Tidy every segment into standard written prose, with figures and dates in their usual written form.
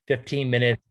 15 minutes.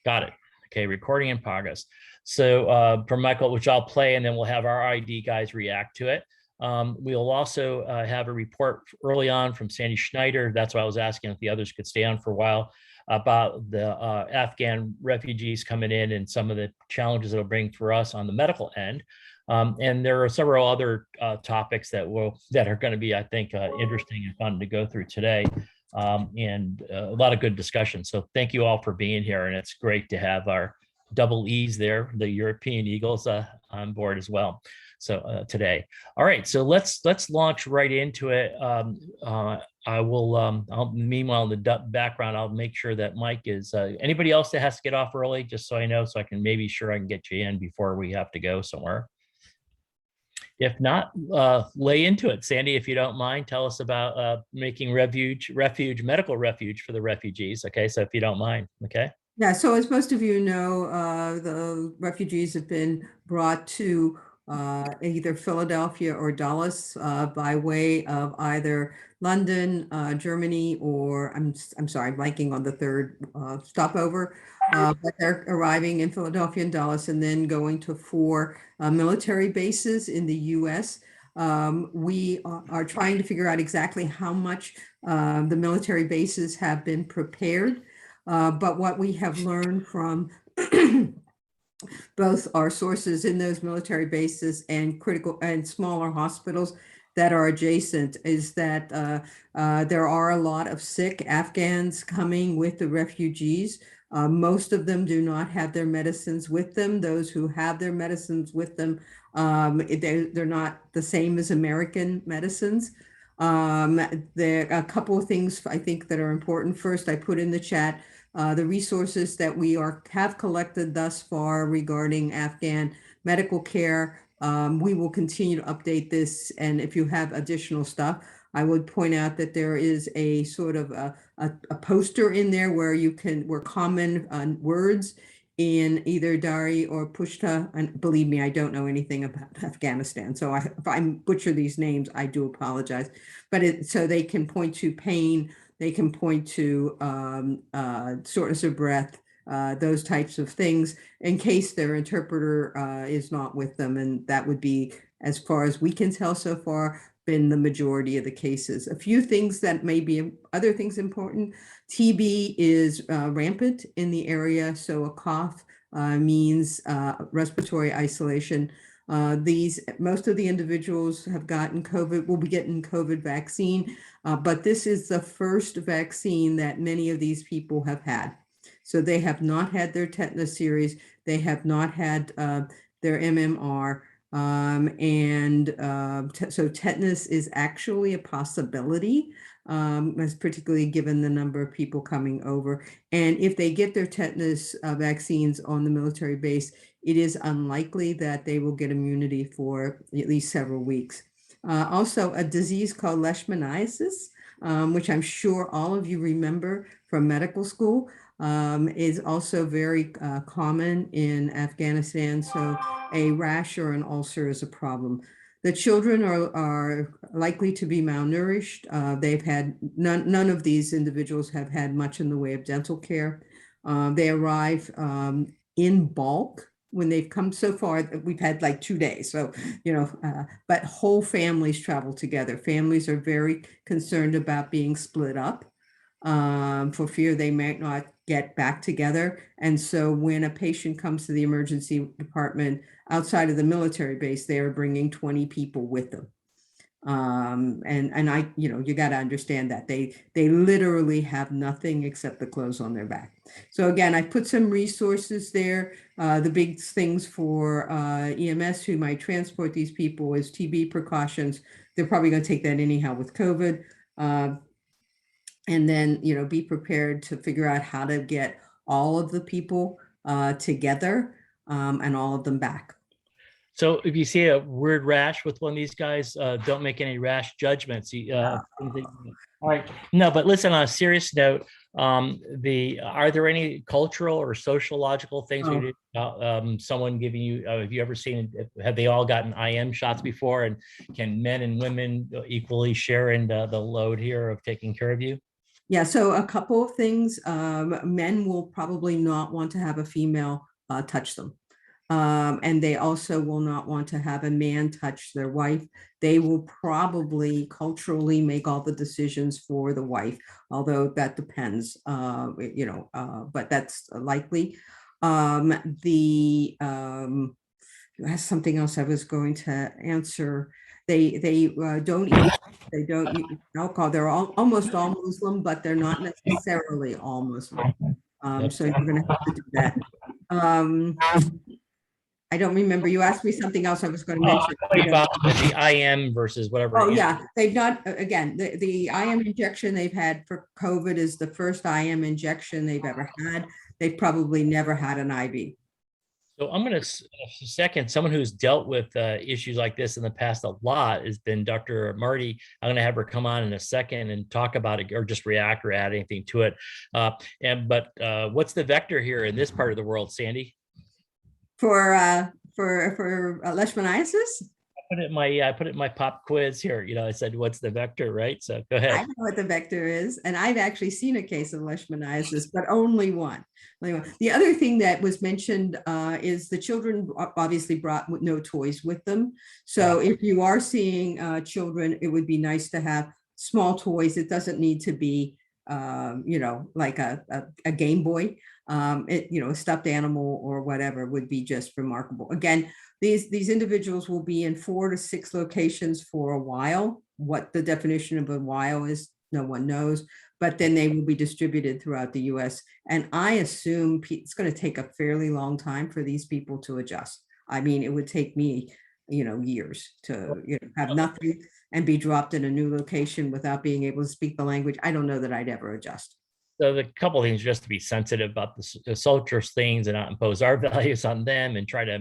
Got it. Okay, recording in progress. So for Michael, which I'll play, and then we'll have our ID guys react to it. We'll also have a report early on from Sandy Schneider. That's why I was asking if the others could stay on for a while, about the Afghan refugees coming in and some of the challenges it'll bring for us on the medical end. And there are several other topics that are going to be, I think, interesting and fun to go through today. And a lot of good discussion. So thank you all for being here. And it's great to have our double E's there, the European Eagles, on board as well. So today. All right, so let's launch right into it. I will, meanwhile, in the background, I'll make sure that Mike is, anybody else that has to get off early, just so I know, so I can maybe sure I can get you in before we have to go somewhere. If not, lay into it. Sandy, if you don't mind, tell us about making medical refuge for the refugees. Okay, so if you don't mind, okay? Yeah, so as most of you know, the refugees have been brought to either Philadelphia or Dallas by way of either London, Germany, or I'm sorry, I'm blanking on the third stopover. But they're arriving in Philadelphia and Dallas, and then going to 4 military bases in the U.S. We are trying to figure out exactly how much the military bases have been prepared. But what we have learned from both our sources in those military bases and critical and smaller hospitals that are adjacent is that there are a lot of sick Afghans coming with the refugees. Most of them do not have their medicines with them. Those who have their medicines with them, they're not the same as American medicines. There are a couple of things I think that are important. First, I put in the chat the resources that we have collected thus far regarding Afghan medical care. We will continue to update this, and if you have additional stuff, I would point out that there is a sort of a poster in there where common words in either Dari or Pushta, and believe me, I don't know anything about Afghanistan, so if I butcher these names, I do apologize. But so they can point to pain, they can point to shortness of breath, those types of things, in case their interpreter is not with them, and that would be, as far as we can tell so far, been the majority of the cases. A few things that may be other things important. TB is rampant in the area, so a cough means respiratory isolation. Most of the individuals have gotten COVID, will be getting COVID vaccine, but this is the first vaccine that many of these people have had. So they have not had their tetanus series, they have not had their MMR, so tetanus is actually a possibility, particularly given the number of people coming over. And if they get their tetanus vaccines on the military base, it is unlikely that they will get immunity for at least several weeks. Also, a disease called leishmaniasis, which I'm sure all of you remember from medical school, is also very common in Afghanistan. So a rash or an ulcer is a problem. The children are likely to be malnourished. They've had none of these individuals have had much in the way of dental care. They arrive in bulk. When they've come so far, we've had like 2 days. So, but whole families travel together. Families are very concerned about being split up for fear they might not get back together. And so when a patient comes to the emergency department outside of the military base, they are bringing 20 people with them. And I, you got to understand that they literally have nothing except the clothes on their back. So again, I put some resources there. The big things for EMS who might transport these people is TB precautions. They're probably going to take that anyhow with COVID. And then, be prepared to figure out how to get all of the people together and all of them back. So if you see a weird rash with one of these guys, don't make any rash judgments. All right. No, but listen, on a serious note, are there any cultural or sociological things we did about someone giving you, have you ever seen, have they all gotten IM shots before? And can men and women equally share in the load here of taking care of you? Yeah, so a couple of things. Men will probably not want to have a female touch them. And they also will not want to have a man touch their wife. They will probably culturally make all the decisions for the wife, although that depends, but that's likely. That's something else I was going to answer. They don't eat, they don't eat alcohol. They're almost all Muslim, but they're not necessarily all Muslim. Yep. So you're going to have to do that. I don't remember. You asked me something else I was going to mention. About the IM versus whatever. Oh, yeah. They've not, again, the IM injection they've had for COVID is the first IM injection they've ever had. They've probably never had an IV. So I'm going to second someone who's dealt with issues like this in the past a lot has been Dr. Marty. I'm going to have her come on in a second and talk about it or just react or add anything to it. But what's the vector here in this part of the world, Sandy? For leishmaniasis? I put it in my pop quiz here. I said, what's the vector, right? So go ahead. I know what the vector is, and I've actually seen a case of leishmaniasis, but only one. The other thing that was mentioned is the children obviously brought no toys with them. So if you are seeing children, it would be nice to have small toys. It doesn't need to be, like a Game Boy. A stuffed animal or whatever would be just remarkable. Again, these individuals will be in 4 to 6 locations for a while. What the definition of a while is, no one knows, but then they will be distributed throughout the US. And I assume it's going to take a fairly long time for these people to adjust. I mean, it would take me, years to have nothing and be dropped in a new location without being able to speak the language. I don't know that I'd ever adjust. So the couple of things just to be sensitive about the soldiers things and not impose our values on them and try to,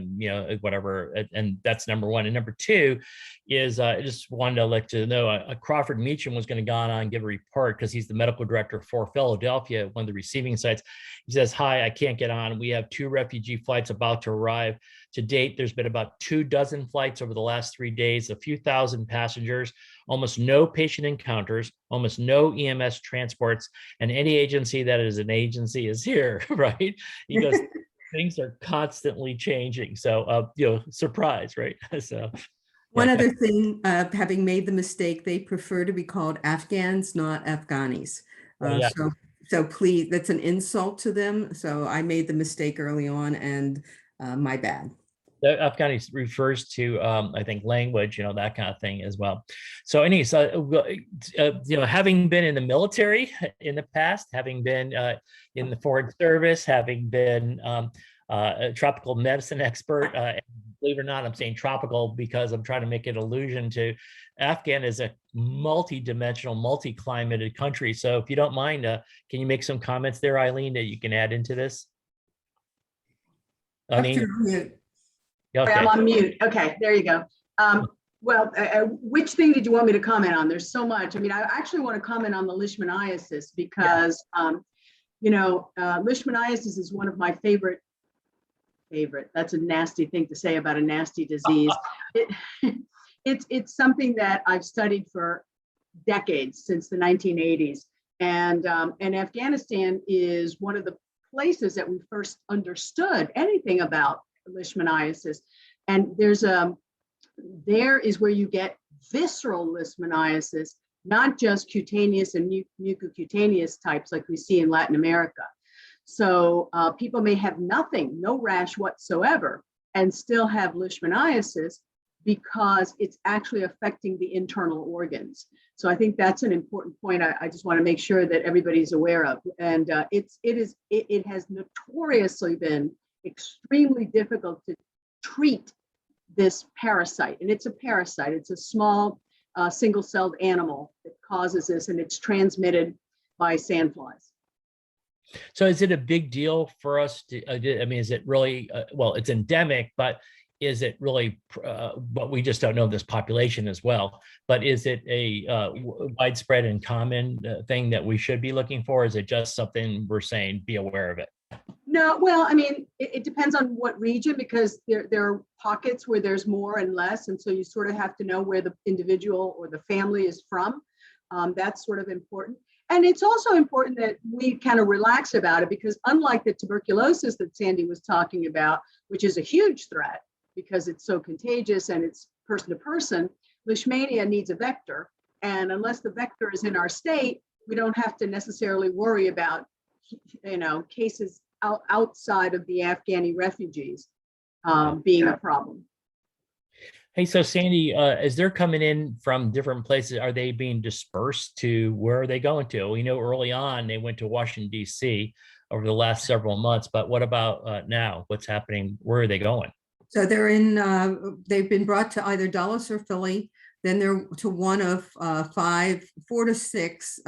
whatever. And that's number one. And number two is I just wanted to let you know Crawford Meacham was going to go on and give a report because he's the medical director for Philadelphia, one of the receiving sites. He says, hi, I can't get on. We have 2 refugee flights about to arrive. To date, there's been about 24 flights over the last 3 days, a few thousand passengers, almost no patient encounters, almost no EMS transports, and any agency that is an agency is here, right? He goes, things are constantly changing. So, surprise, right? So. One other thing, having made the mistake, they prefer to be called Afghans, not Afghanis. So please, that's an insult to them. So I made the mistake early on, and my bad. The Afghani refers to, I think, language, that kind of thing as well. So having been in the military in the past, having been in the Foreign Service, having been a tropical medicine expert, believe it or not, I'm saying tropical because I'm trying to make an allusion to Afghan is a multi-dimensional, multi-climated country. So if you don't mind, can you make some comments there, Eileen, that you can add into this? Okay. I'm on mute. Okay, there you go. Which thing did you want me to comment on? There's so much. I mean, I actually want to comment on the leishmaniasis because, leishmaniasis is one of my favorite. That's a nasty thing to say about a nasty disease. It's something that I've studied for decades, since the 1980s. And Afghanistan is one of the places that we first understood anything about leishmaniasis. And there is where you get visceral leishmaniasis, not just cutaneous and mucocutaneous types like we see in Latin America. So people may have no rash whatsoever, and still have leishmaniasis because it's actually affecting the internal organs. So I think that's an important point. I just want to make sure that everybody's aware of. And it has notoriously been extremely difficult to treat this parasite. And it's a parasite. It's a small single-celled animal that causes this, and it's transmitted by sandflies. So is it a big deal for us to, is it really, it's endemic, but is it really, but we just don't know this population as well, but is it a widespread and common thing that we should be looking for? Is it just something we're saying, be aware of it? No, well, I mean, it depends on what region, because there are pockets where there's more and less. And so you sort of have to know where the individual or the family is from. That's sort of important. And it's also important that we kind of relax about it, because unlike the tuberculosis that Sandy was talking about, which is a huge threat because it's so contagious and it's person to person, Leishmania needs a vector. And unless the vector is in our state, we don't have to necessarily worry about, cases outside of the Afghani refugees being a problem. Hey, so Sandy, as they're coming in from different places, are they being dispersed to where are they going to? We know early on they went to Washington, D.C. over the last several months, but what about now? What's happening? Where are they going? So they've been brought to either Dulles or Philly. Then they're to one of 4 to 6,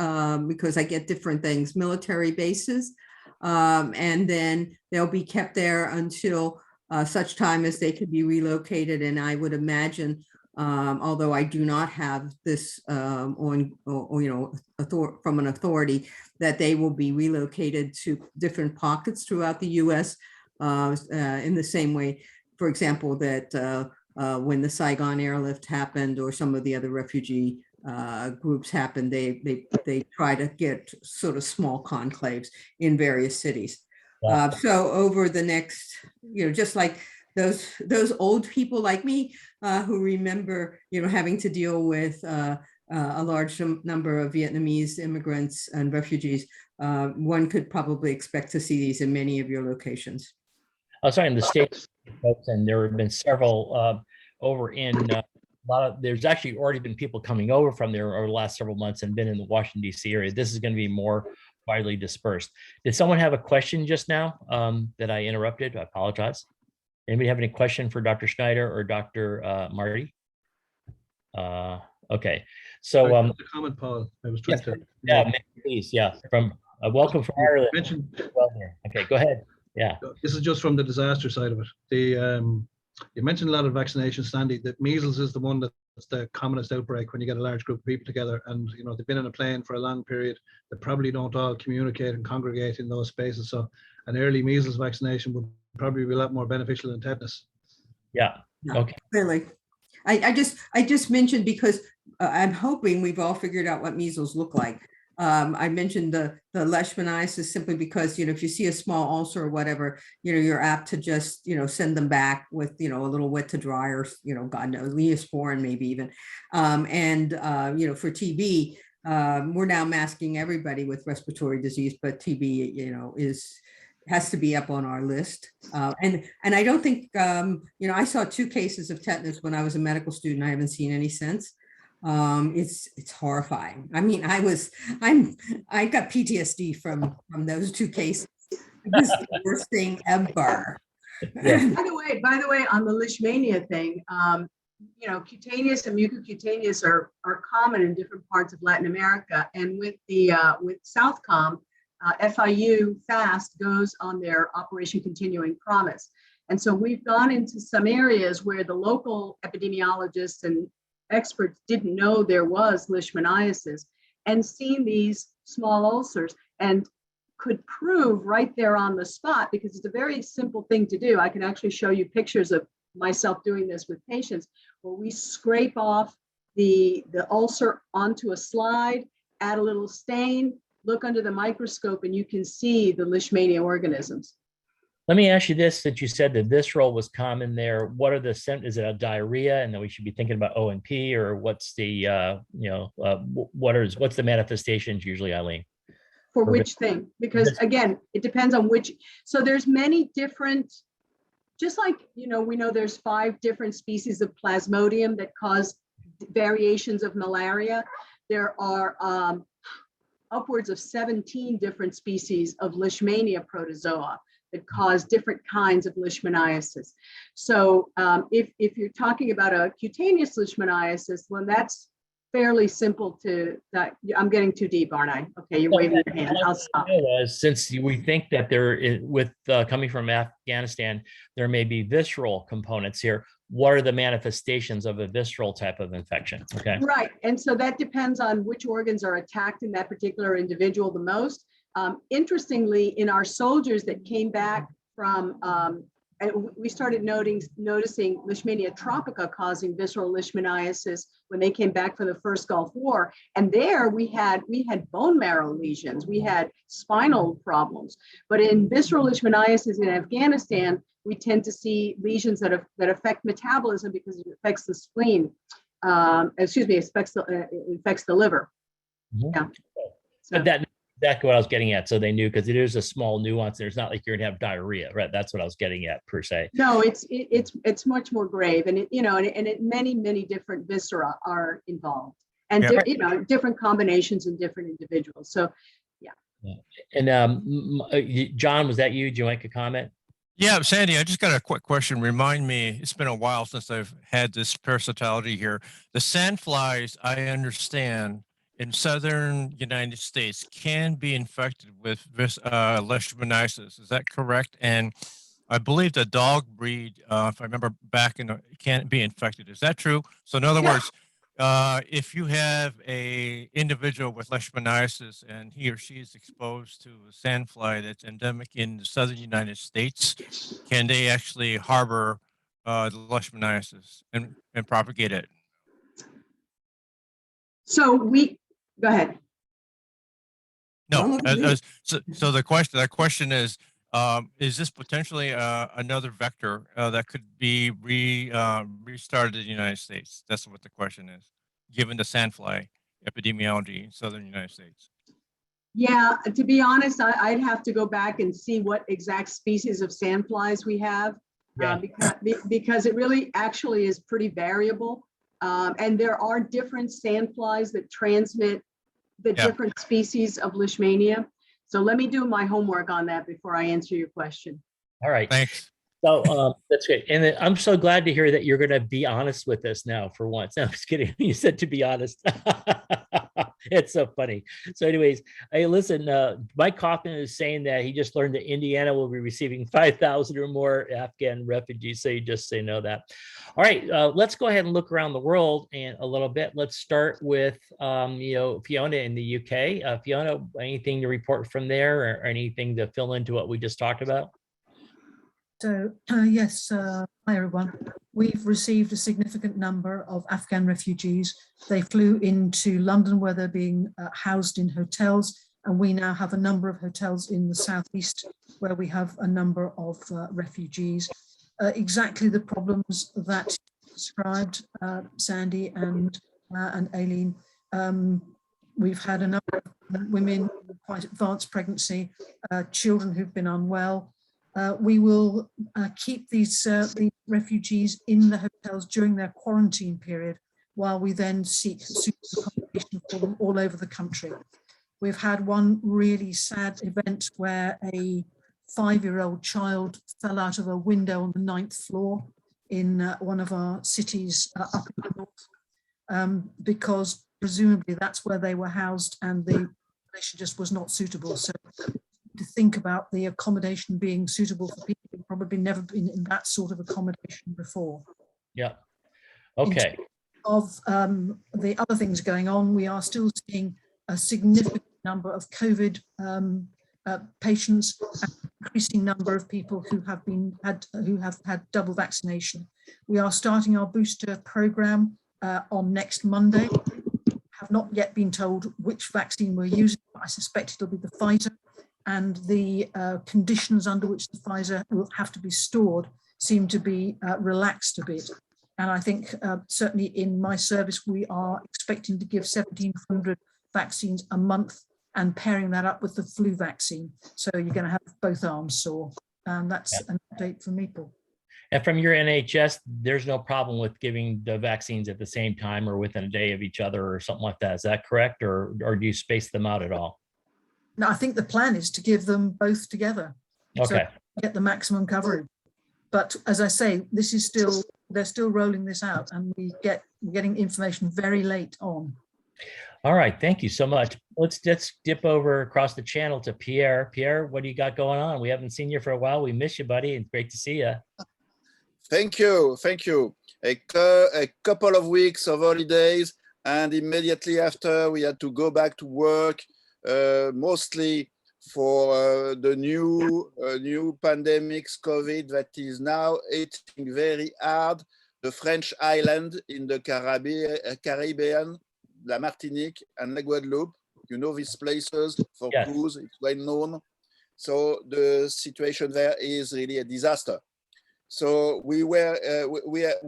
because I get different things, military bases. And then they'll be kept there until such time as they could be relocated. And I would imagine, although I do not have this from an authority, that they will be relocated to different pockets throughout the U.S. In the same way, for example, that when the Saigon airlift happened or some of the other refugee groups happened, they try to get sort of small conclaves in various cities. So over the next, just like those old people like me who remember, having to deal with a large number of Vietnamese immigrants and refugees, one could probably expect to see these in many of your locations. Oh, sorry, in the States, folks, and there have been several over in there's actually already been people coming over from there over the last several months and been in the Washington, D.C. area. This is going to be more widely dispersed. Did someone have a question just now that I interrupted? I apologize. Anybody have any question for Dr. Schneider or Dr. Marty? Okay, so comment, Paul. I was trying to. Yeah, please. Yeah, from welcome from Ireland. Well here. Okay, go ahead. Yeah. This is just from the disaster side of it. You mentioned a lot of vaccinations, Sandy. That measles is the one that's the commonest outbreak when you get a large group of people together, and they've been in a plane for a long period. They probably don't all communicate and congregate in those spaces. So an early measles vaccination would probably be a lot more beneficial than tetanus. Yeah. Okay. Clearly, I just mentioned because I'm hoping we've all figured out what measles look like. I mentioned the leishmaniasis simply because, if you see a small ulcer or whatever, you're apt to just, send them back with, a little wet to dry or, God knows, Neosporin maybe even. For TB, we're now masking everybody with respiratory disease, but TB, has to be up on our list. And I don't think, I saw 2 cases of tetanus when I was a medical student. I haven't seen any since. It's horrifying. I mean, I got PTSD from those 2 cases. It was the worst thing ever. Yeah. By the way, on the Leishmania thing, cutaneous and mucocutaneous are common in different parts of Latin America. And with Southcom, FIU FAST goes on their Operation Continuing Promise. And so we've gone into some areas where the local epidemiologists and experts didn't know there was leishmaniasis and seen these small ulcers and could prove right there on the spot, because it's a very simple thing to do. I can actually show you pictures of myself doing this with patients, where we scrape off the ulcer onto a slide, add a little stain, look under the microscope, and you can see the Leishmania organisms. Let me ask you this, that you said that visceral was common there. What are the symptoms? Is it a diarrhea and then we should be thinking about O&P, or what's the, what's the manifestations usually, Eileen? For which thing? Because again, it depends on which, so there's many different, just like, we know there's 5 different species of Plasmodium that cause variations of malaria. There are upwards of 17 different species of Leishmania protozoa that cause different kinds of leishmaniasis. So if you're talking about a cutaneous leishmaniasis, well, that's fairly simple to that. I'm getting too deep, aren't I? Okay, you're waving your hand. I'll stop. Since we think that there is, with coming from Afghanistan, there may be visceral components here. What are the manifestations of a visceral type of infection? Okay. Right. And so that depends on which organs are attacked in that particular individual the most. Interestingly, in our soldiers that came back from we started noticing Leishmania tropica causing visceral leishmaniasis when they came back from the first Gulf War. And there we had bone marrow lesions, we had spinal problems. But in visceral leishmaniasis in Afghanistan, we tend to see lesions that affect metabolism because it affects the spleen. Affects the liver. Mhm. Yeah. So, But that's exactly what I was getting at. So they knew, because it is a small nuance. There's not like you're gonna have diarrhea, right? That's what I was getting at per se. no, it's much more grave, and many different viscera are involved, and Yeah. different combinations in different individuals. So And John, was that you? Do you make a comment? Yeah, Sandy, I just got a quick question. Remind me, it's been a while since I've had this parasitality here. The sandflies, I understand, in southern United States can be infected with leishmaniasis. Is that correct? And I believe the dog breed, if I remember back can be infected. Is that true? So in other Yeah. words, if you have a individual with leishmaniasis and he or she is exposed to a sandfly that's endemic in the southern United States, can they actually harbor the leishmaniasis and propagate it? so go ahead. No. Well, So the question is this potentially another vector that could be restarted in the United States? That's what the question is, given the sandfly epidemiology in southern United States. Yeah, to be honest, I'd have to go back and see what exact species of sandflies we have, Yeah. because it really actually is pretty variable. And there are different sandflies that transmit the different species of Leishmania. So let me do my homework on that before I answer your question. All right. Thanks. So that's great. And then I'm so glad to hear that you're going to be honest with us now for once. No, I'm just kidding. You said to be honest. It's so funny. So anyways, hey, listen, Mike Kaufman is saying that he just learned that Indiana will be receiving 5,000 or more Afghan refugees. So you just say no that. All right, let's go ahead and look around the world and a little bit. Let's start with, Fiona in the UK. Fiona, anything to report from there or anything to fill into what we just talked about? So yes, hi everyone. We've received a significant number of Afghan refugees. They flew into London where they're being housed in hotels, and we now have a number of hotels in the southeast where we have a number of refugees. Exactly the problems that you described, Sandy and Aileen. We've had a number of women with quite advanced pregnancy, children who've been unwell. We will keep these refugees in the hotels during their quarantine period while we then seek suitable accommodation for them all over the country. We've had one really sad event where a 5-year-old child fell out of a window on the 9th floor in one of our cities up in the north, because presumably that's where they were housed and the accommodation just was not suitable. So to think about the accommodation being suitable for people who've probably never been in that sort of accommodation before. Yeah. Okay. Of the other things going on, we are still seeing a significant number of COVID patients, an increasing number of people who have had double vaccination. We are starting our booster program on next Monday. Have not yet been told which vaccine we're using, but I suspect it'll be the Pfizer. And the conditions under which the Pfizer will have to be stored seem to be relaxed a bit. And I think certainly in my service, we are expecting to give 1,700 vaccines a month and pairing that up with the flu vaccine. So you're going to have both arms sore. And that's an update from me, Paul. And from your NHS, there's no problem with giving the vaccines at the same time or within a day of each other or something like that. Is that correct? Or do you space them out at all? No, I think the plan is to give them both together. Okay. So get the maximum coverage. But as I say, this is still, they're still rolling this out and we're getting information very late on. All right. Thank you so much. Let's dip over across the channel to Pierre. Pierre, what do you got going on? We haven't seen you for a while. We miss you, buddy. It's great to see you. Thank you. Thank you. A couple of weeks of holidays and immediately after we had to go back to work, mostly for the new pandemics, COVID, that is now hitting very hard the French island in the Caribbean, La Martinique and La Guadeloupe. You know these places for Yes. cruise, it's well known. So the situation there is really a disaster. So we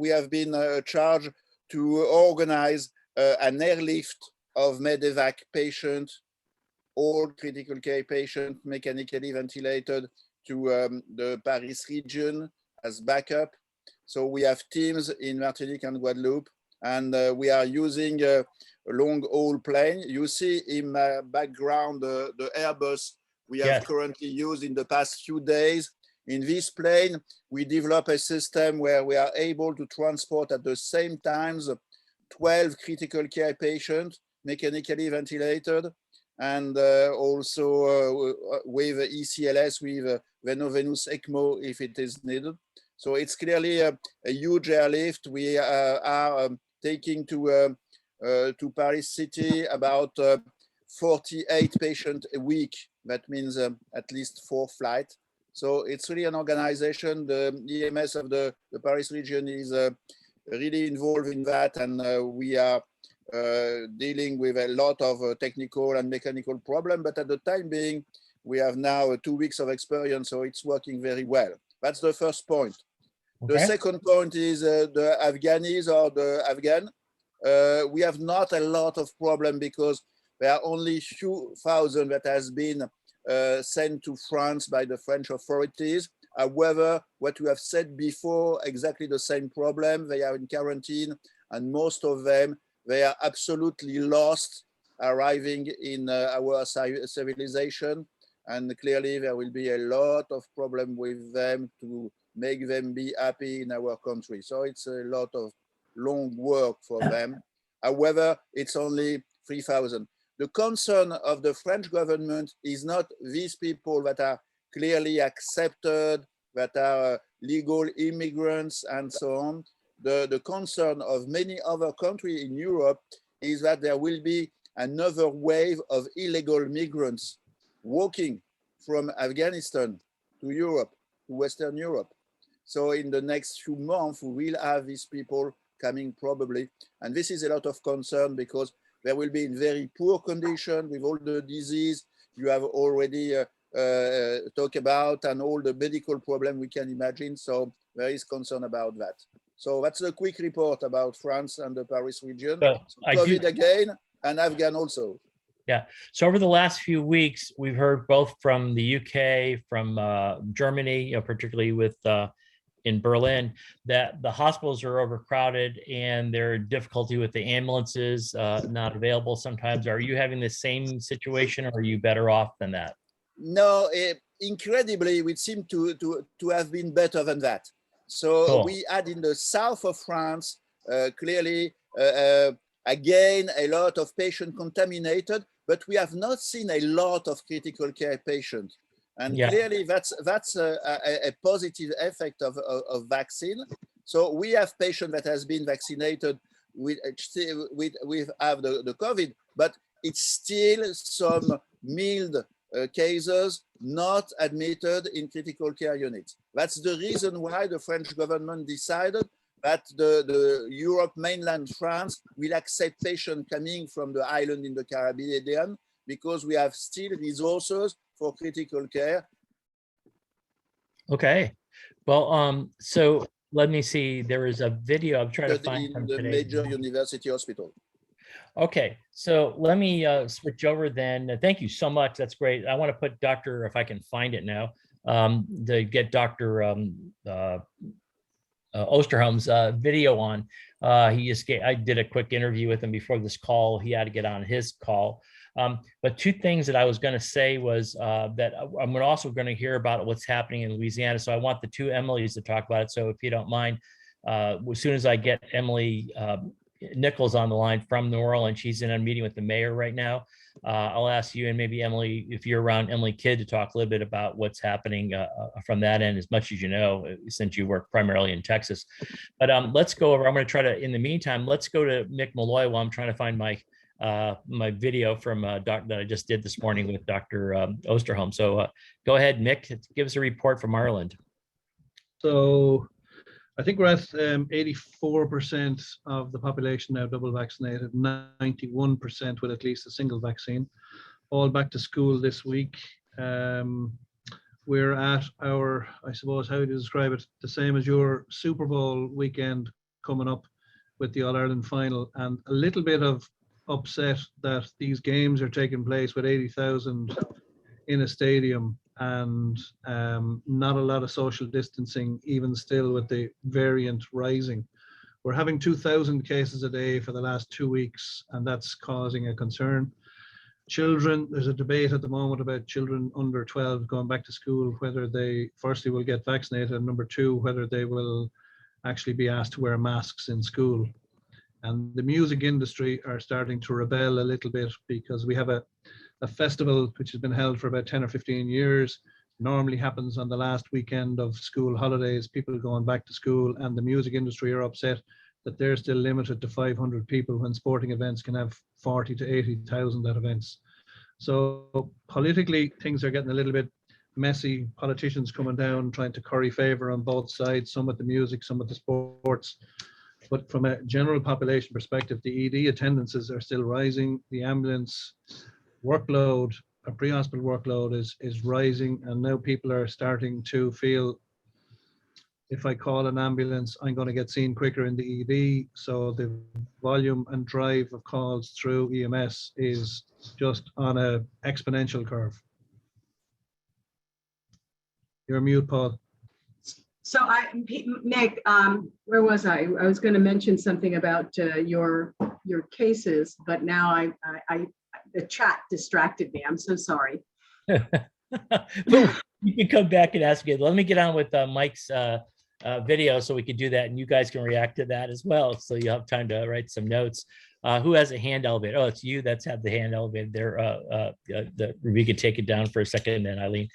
have been charged to organize an airlift of medevac patients, all critical care patients, mechanically ventilated, to the Paris region as backup. So we have teams in Martinique and Guadeloupe, and we are using a long-haul plane. You see in my background the Airbus we have currently used in the past few days. In this plane, we develop a system where we are able to transport at the same time 12 critical care patients, mechanically ventilated, and also with ECLS, with veno-venous ECMO if it is needed. So it's clearly a huge airlift. We are taking to Paris City about 48 patients a week. That means at least 4 flights. So it's really an organization. The EMS of the Paris region is really involved in that, and we are dealing with a lot of technical and mechanical problems. But at the time being, we have now 2 weeks of experience, so it's working very well. That's the first point. Okay. The second point is the Afghanis or the Afghan. We have not a lot of problem because there are only few thousand that has been sent to France by the French authorities. However, what we have said before, exactly the same problem. They are in quarantine, and most of them, they are absolutely lost arriving in our civilization. And clearly there will be a lot of problem with them to make them be happy in our country. So it's a lot of long work for them. However, it's only 3,000. The concern of the French government is not these people that are clearly accepted, that are legal immigrants and so on. The concern of many other countries in Europe is that there will be another wave of illegal migrants walking from Afghanistan to Europe, to Western Europe. So in the next few months, we will have these people coming probably. And this is a lot of concern because there will be in very poor condition with all the disease you have already talked about and all the medical problem we can imagine. So there is concern about that. So that's a quick report about France and the Paris region. So COVID again and Afghan also. Yeah. So over the last few weeks, we've heard both from the UK, from Germany, particularly with in Berlin, that the hospitals are overcrowded and there are difficulty with the ambulances not available sometimes. Are you having the same situation, or are you better off than that? No, incredibly, we seem to have been better than that. So Cool. We had in the south of France, clearly, again, a lot of patients contaminated, but we have not seen a lot of critical care patients. And clearly that's a positive effect of vaccine. So we have patients that has been vaccinated with have the COVID, but it's still some mild cases not admitted in critical care units. That's the reason why the French government decided that the Europe, mainland France, will accept patients coming from the island in the Caribbean because we have still resources for critical care. Okay. Well, so let me see. There is a video. I'm trying to find In the major university hospital. Okay, so let me switch over then. Thank you so much. That's great. I want to put Dr., if I can find it now, to get Dr. Osterholm's video on. I did a quick interview with him before this call. He had to get on his call. But two things that I was going to say was that I'm also going to hear about what's happening in Louisiana. So I want the two Emilys to talk about it. So if you don't mind, as soon as I get Emily Nichols on the line from New Orleans, she's in a meeting with the mayor right now. I'll ask you and maybe Emily, if you're around, Emily Kidd, to talk a little bit about what's happening from that end, as much as you know, since you work primarily in Texas. But let's go over. I'm going to try to, in the meantime, let's go to Mick Malloy while I'm trying to find my my video from that I just did this morning with Dr. Osterholm. So go ahead, Mick, give us a report from Ireland. So I think we're at 84% of the population now double vaccinated, 91% with at least a single vaccine. All back to school this week. We're at our, I suppose, how would you describe it? The same as your Super Bowl weekend coming up with the All-Ireland final, and a little bit of upset that these games are taking place with 80,000 in a stadium and not a lot of social distancing, even still with the variant rising. We're having 2,000 cases a day for the last 2 weeks, and that's causing a concern. Children, there's a debate at the moment about children under 12 going back to school, whether they firstly will get vaccinated, and number two, whether they will actually be asked to wear masks in school. And the music industry are starting to rebel a little bit, because we have a festival which has been held for about 10 or 15 years, normally happens on the last weekend of school holidays, people going back to school, and the music industry are upset that they're still limited to 500 people when sporting events can have 40 to 80,000 at events. So politically, things are getting a little bit messy. Politicians coming down, trying to curry favor on both sides, some with the music, some with the sports. But from a general population perspective, the ED attendances are still rising. The ambulance workload, a pre-hospital workload is rising, and now people are starting to feel, if I call an ambulance, I'm going to get seen quicker in the ED. So the volume and drive of calls through EMS is just on an exponential curve. You're mute, Paul. So Nick, where was I? I was going to mention something about your cases, but now the chat distracted me. I'm so sorry. You can come back and ask it. Let me get on with Mike's video so we can do that, and you guys can react to that as well. So you have time to write some notes. Who has a hand elevated? Oh, it's you that's had the hand elevated there. We could take it down for a second then, Eileen.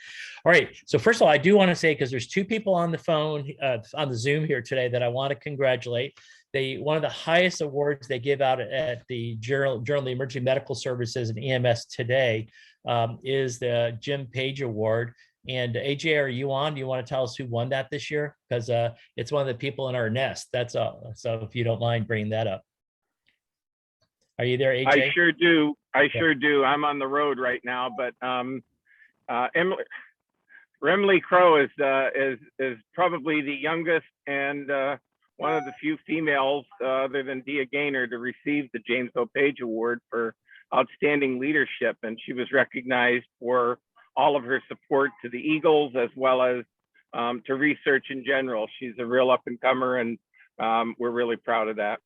All right. So first of all, I do want to say, because there's two people on the phone, on the Zoom here today that I want to congratulate. One of the highest awards they give out at the Journal of the Emergency Medical Services and EMS today is the Jim Page Award. And AJ, are you on? Do you want to tell us who won that this year? Because it's one of the people in our nest. That's all. So if you don't mind bringing that up. Are you there, AJ? I sure do. I sure do. I'm on the road right now, but Remley Crow is probably the youngest and one of the few females, other than Dia Gaynor, to receive the James O. Page Award for outstanding leadership, and she was recognized for all of her support to the Eagles as well as to research in general. She's a real up and comer, and we're really proud of that.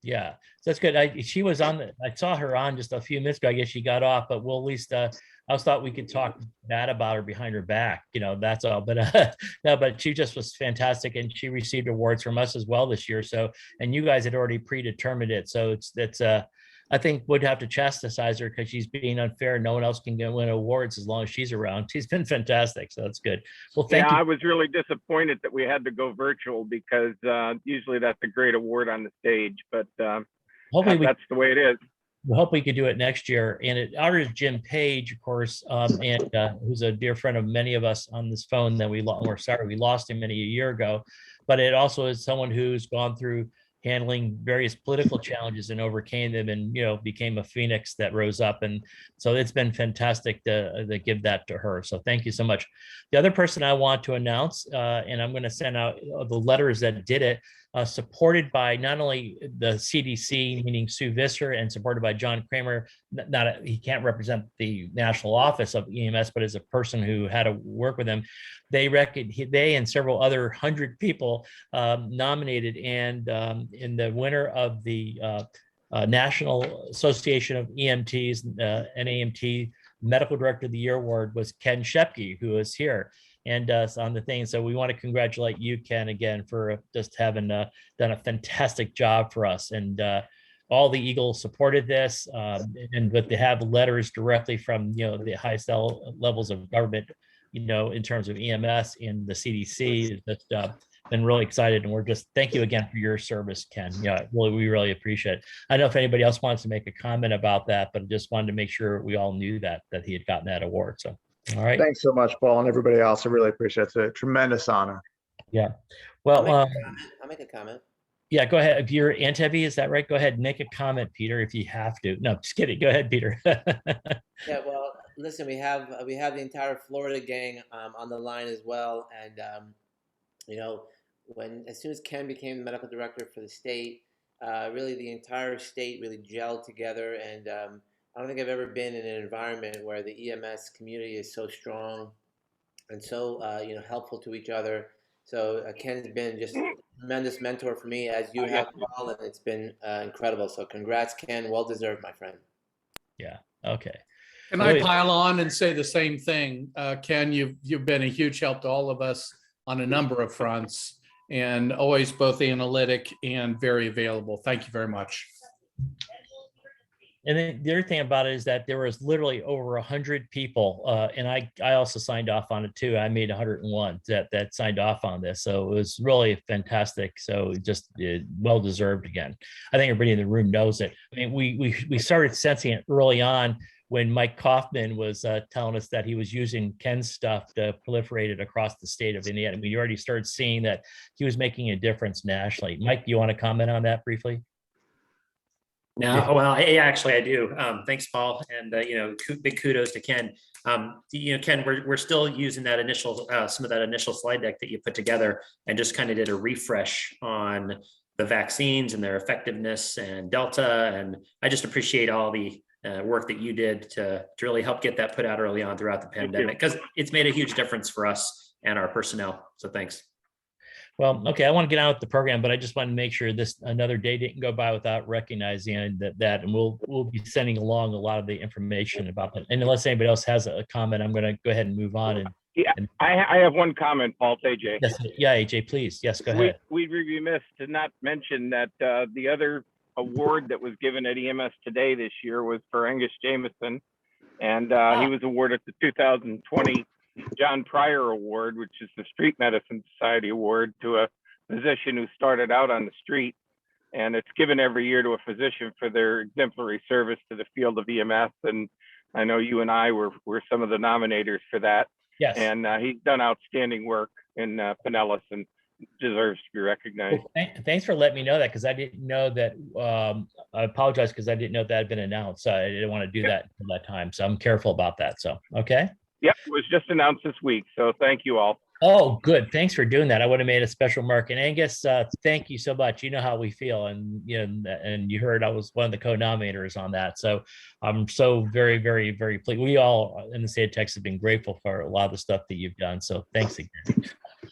Yeah, so that's good. She was on I saw her on just a few minutes ago. I guess she got off, but we'll at least I just thought we could talk bad about her behind her back, that's all. But no, but she just was fantastic, and she received awards from us as well this year. So, and you guys had already predetermined it, so it's I think would have to chastise her because she's being unfair. No one else can win awards as long as she's around. She's been fantastic, so that's good. Well, thank you. I was really disappointed that we had to go virtual, because usually that's a great award on the stage, but hopefully that's the way it is. We hope we could do it next year. And it honors Jim Page, of course, and who's a dear friend of many of us on this phone that we lost him many a year ago. But it also is someone who's gone through handling various political challenges and overcame them, and became a phoenix that rose up. And so it's been fantastic to give that to her. So thank you so much. The other person I want to announce, and I'm going to send out the letters that did it, supported by not only the CDC, meaning Sue Visser, and supported by John Kramer. He can't represent the national office of EMS, but as a person who had to work with him, they and several other 100 people nominated, and in the winner of the National Association of EMTs, NAMT Medical Director of the Year Award was Ken Shepke, who is here. And on the thing. So we want to congratulate you, Ken, again, for just having done a fantastic job for us. And all the Eagles supported this, but they have letters directly from, the highest levels of government, in terms of EMS and the CDC, that been really excited, and we're just, thank you again for your service, Ken. Yeah, really, we really appreciate it. I don't know if anybody else wants to make a comment about that, but just wanted to make sure we all knew that he had gotten that award. So, all right. Thanks so much, Paul, and everybody else. I really appreciate it. It's a tremendous honor. Yeah. Well, I'll make a comment. yeah, go ahead. If you're Antevi, is that right? Go ahead and make a comment, Peter, if you have to. No, just kidding. Go ahead, Peter. Yeah, well, listen, we have the entire Florida gang on the line as well, and you know, as soon as Ken became the medical director for the state, really the entire state really gelled together, and I don't think I've ever been in an environment where the EMS community is so strong and so you know, helpful to each other. So Ken's been just a tremendous mentor for me, as you have, Paul, and it's been incredible. So congrats, Ken. Well deserved, my friend. Yeah. Okay. Can I pile on and say the same thing? Ken, you've been a huge help to all of us on a number of fronts, and always both analytic and very available. Thank you very much. And then the other thing about it is that there was literally over 100 people, and I also signed off on it too. I made 101 that signed off on this, so it was really fantastic. So just well deserved again. I think everybody in the room knows it. I mean, we started sensing it early on when Mike Kaufman was telling us that he was using Ken's stuff to proliferate it across the state of Indiana. We already started seeing that he was making a difference nationally. Mike, do you want to comment on that briefly? No, well, yeah, actually I do. Thanks, Paul. And, you know, big kudos to Ken. You know, Ken, we're still using that initial, some of that initial slide deck that you put together, and just kind of did a refresh on the vaccines and their effectiveness and Delta. And I just appreciate all the work that you did to really help get that put out early on throughout the pandemic, because it's made a huge difference for us and our personnel. So thanks. Well, okay, I want to get on with the program, but I just want to make sure another day didn't go by without recognizing that, and we'll be sending along a lot of the information about that. And unless anybody else has a comment, I'm going to go ahead and move on. I have one comment, Paul, AJ. Yes, yeah, AJ, please. Yes, go ahead. We'd be remiss to not mention that the other award that was given at EMS Today this year was for Angus Jameson, and he was awarded the 2020 John Pryor Award, which is the Street Medicine Society Award, to a physician who started out on the street. And it's given every year to a physician for their exemplary service to the field of EMS. And I know you and I were some of the nominators for that. Yes. And he's done outstanding work in Pinellas and deserves to be recognized. Well, thanks for letting me know that, because I didn't know that. I apologize because I didn't know that had been announced. I didn't want to do that until that time. So I'm careful about that. So, okay. Yep, it was just announced this week. So thank you all. Oh, good. Thanks for doing that. I would have made a special mark. And Angus, thank you so much. You know how we feel, and you heard I was one of the co-nominators on that. So I'm so very, very, very pleased. We all in the state of Texas have been grateful for a lot of the stuff that you've done. So thanks again.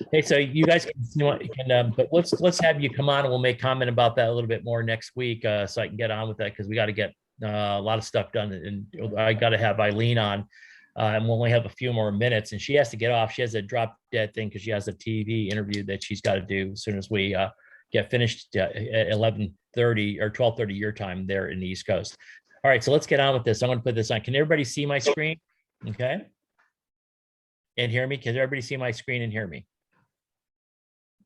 Okay, so you guys but let's have you come on, and we'll make comment about that a little bit more next week, so I can get on with that, because we got to get a lot of stuff done, and I got to have Eileen on. And we'll only have a few more minutes, and she has to get off. She has a drop dead thing because she has a TV interview that she's got to do as soon as we get finished at 11:30 or 12:30 your time there in the East Coast. All right, so let's get on with this. I'm going to put this on. Can everybody see my screen? Okay. And hear me? Can everybody see my screen and hear me?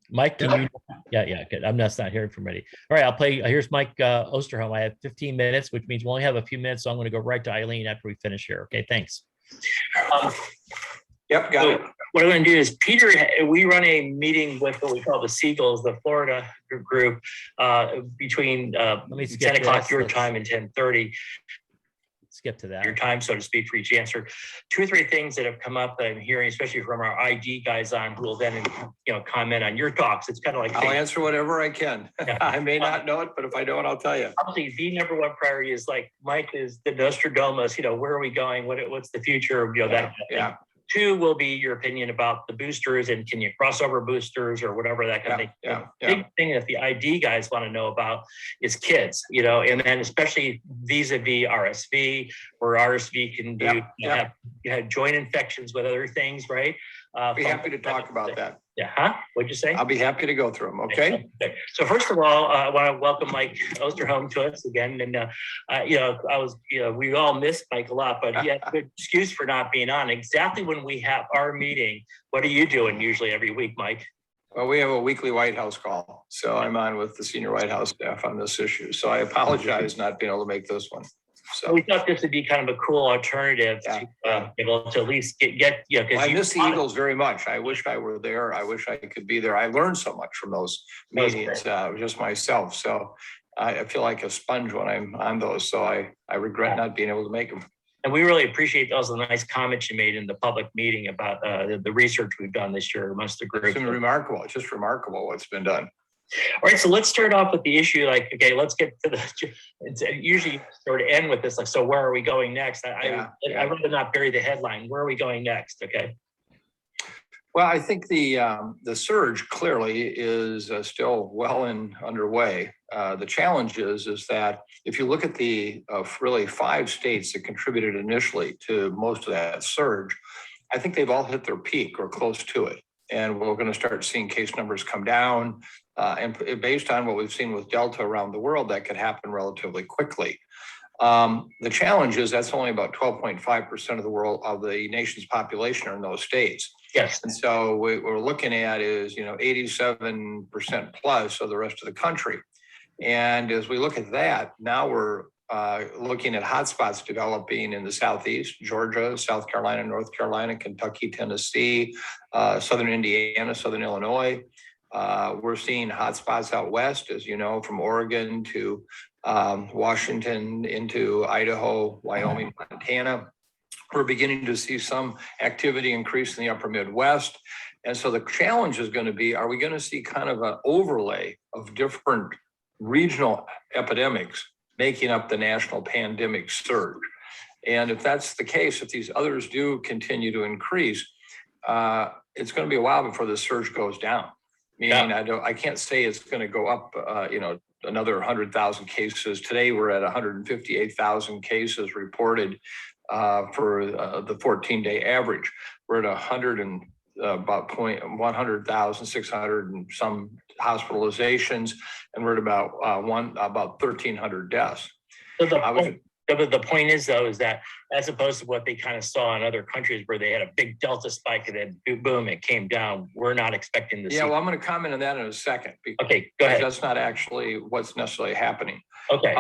Mike, can you? Yeah, good. I'm not hearing from anybody. All right, I'll play. Here's Mike Osterholm. I have 15 minutes, which means we only have a few minutes, so I'm going to go right to Eileen after we finish here. Okay, thanks. Yep, got it. What I'm going to do is, Peter, we run a meeting with what we call the Seagulls, the Florida group, between 10 o'clock your time and 10:30. Skip to that. Your time, so to speak, for each answer. 2 or 3 things that have come up that I'm hearing, especially from our ID guys on, who will then, comment on your talks. It's kind of like, I'll answer whatever I can. I may not know it, but if I don't, I'll tell you. Obviously, the number one priority is, like Mike is the Nostradamus. Where are we going? What's the future? That. Yeah. 2 will be your opinion about the boosters, and can you cross over boosters or whatever, that kind of thing. Yeah. Big thing that the ID guys want to know about is kids, and then especially vis-a-vis RSV, where RSV can do have joint infections with other things, right? I'll be happy to talk about that. Yeah, huh? What'd you say? I'll be happy to go through them. Okay. So first of all, I want to welcome Mike Osterholm to us again, and we all missed Mike a lot, but he had a good excuse for not being on. Exactly when we have our meeting, what are you doing usually every week, Mike? Well, we have a weekly White House call, so I'm on with the senior White House staff on this issue. So I apologize not being able to make this one. So We thought this would be kind of a cool alternative to be able to at least get Well, I because miss the Eagles very much. I wish I were there. I wish I could be there. I learned so much from those Those meetings, just myself. So I feel like a sponge when I'm on those. So I regret not being able to make them. And we really appreciate those nice comments you made in the public meeting about the research we've done this year amongst the group. It's been remarkable. It's just remarkable what's been done. All right, so let's start off with the issue. Like, okay, let's get to the. It's usually sort of end with this. Like, so where are we going next? I'd rather not bury the headline. Where are we going next? Okay. Well, I think the surge clearly is still well underway. The challenge is that if you look at the really 5 states that contributed initially to most of that surge, I think they've all hit their peak or close to it. And we're going to start seeing case numbers come down. And based on what we've seen with Delta around the world, that could happen relatively quickly. The challenge is that's only about 12.5% of the world of the nation's population are in those states. Yes. And so what we're looking at is, 87% plus of the rest of the country. And as we look at that, now we're looking at hotspots developing in the Southeast, Georgia, South Carolina, North Carolina, Kentucky, Tennessee, Southern Indiana, Southern Illinois. We're seeing hotspots out west, as you know, from Oregon to Washington into Idaho, Wyoming, Montana. We're beginning to see some activity increase in the upper Midwest. And so the challenge is going to be, are we going to see kind of an overlay of different regional epidemics making up the national pandemic surge? And if that's the case, if these others do continue to increase, it's going to be a while before the surge goes down. Meaning, I can't say it's going to go up, another 100,000 cases. Today, we're at 158,000 cases reported for the 14-day average. We're at about 100,600 and some hospitalizations, and we're at about 1,300 deaths. So the point is, though, is that as opposed to what they kind of saw in other countries where they had a big Delta spike and then boom, it came down. We're not expecting to see. Yeah, well, I'm going to comment on that in a second. Okay, go ahead. That's not actually what's necessarily happening. Okay.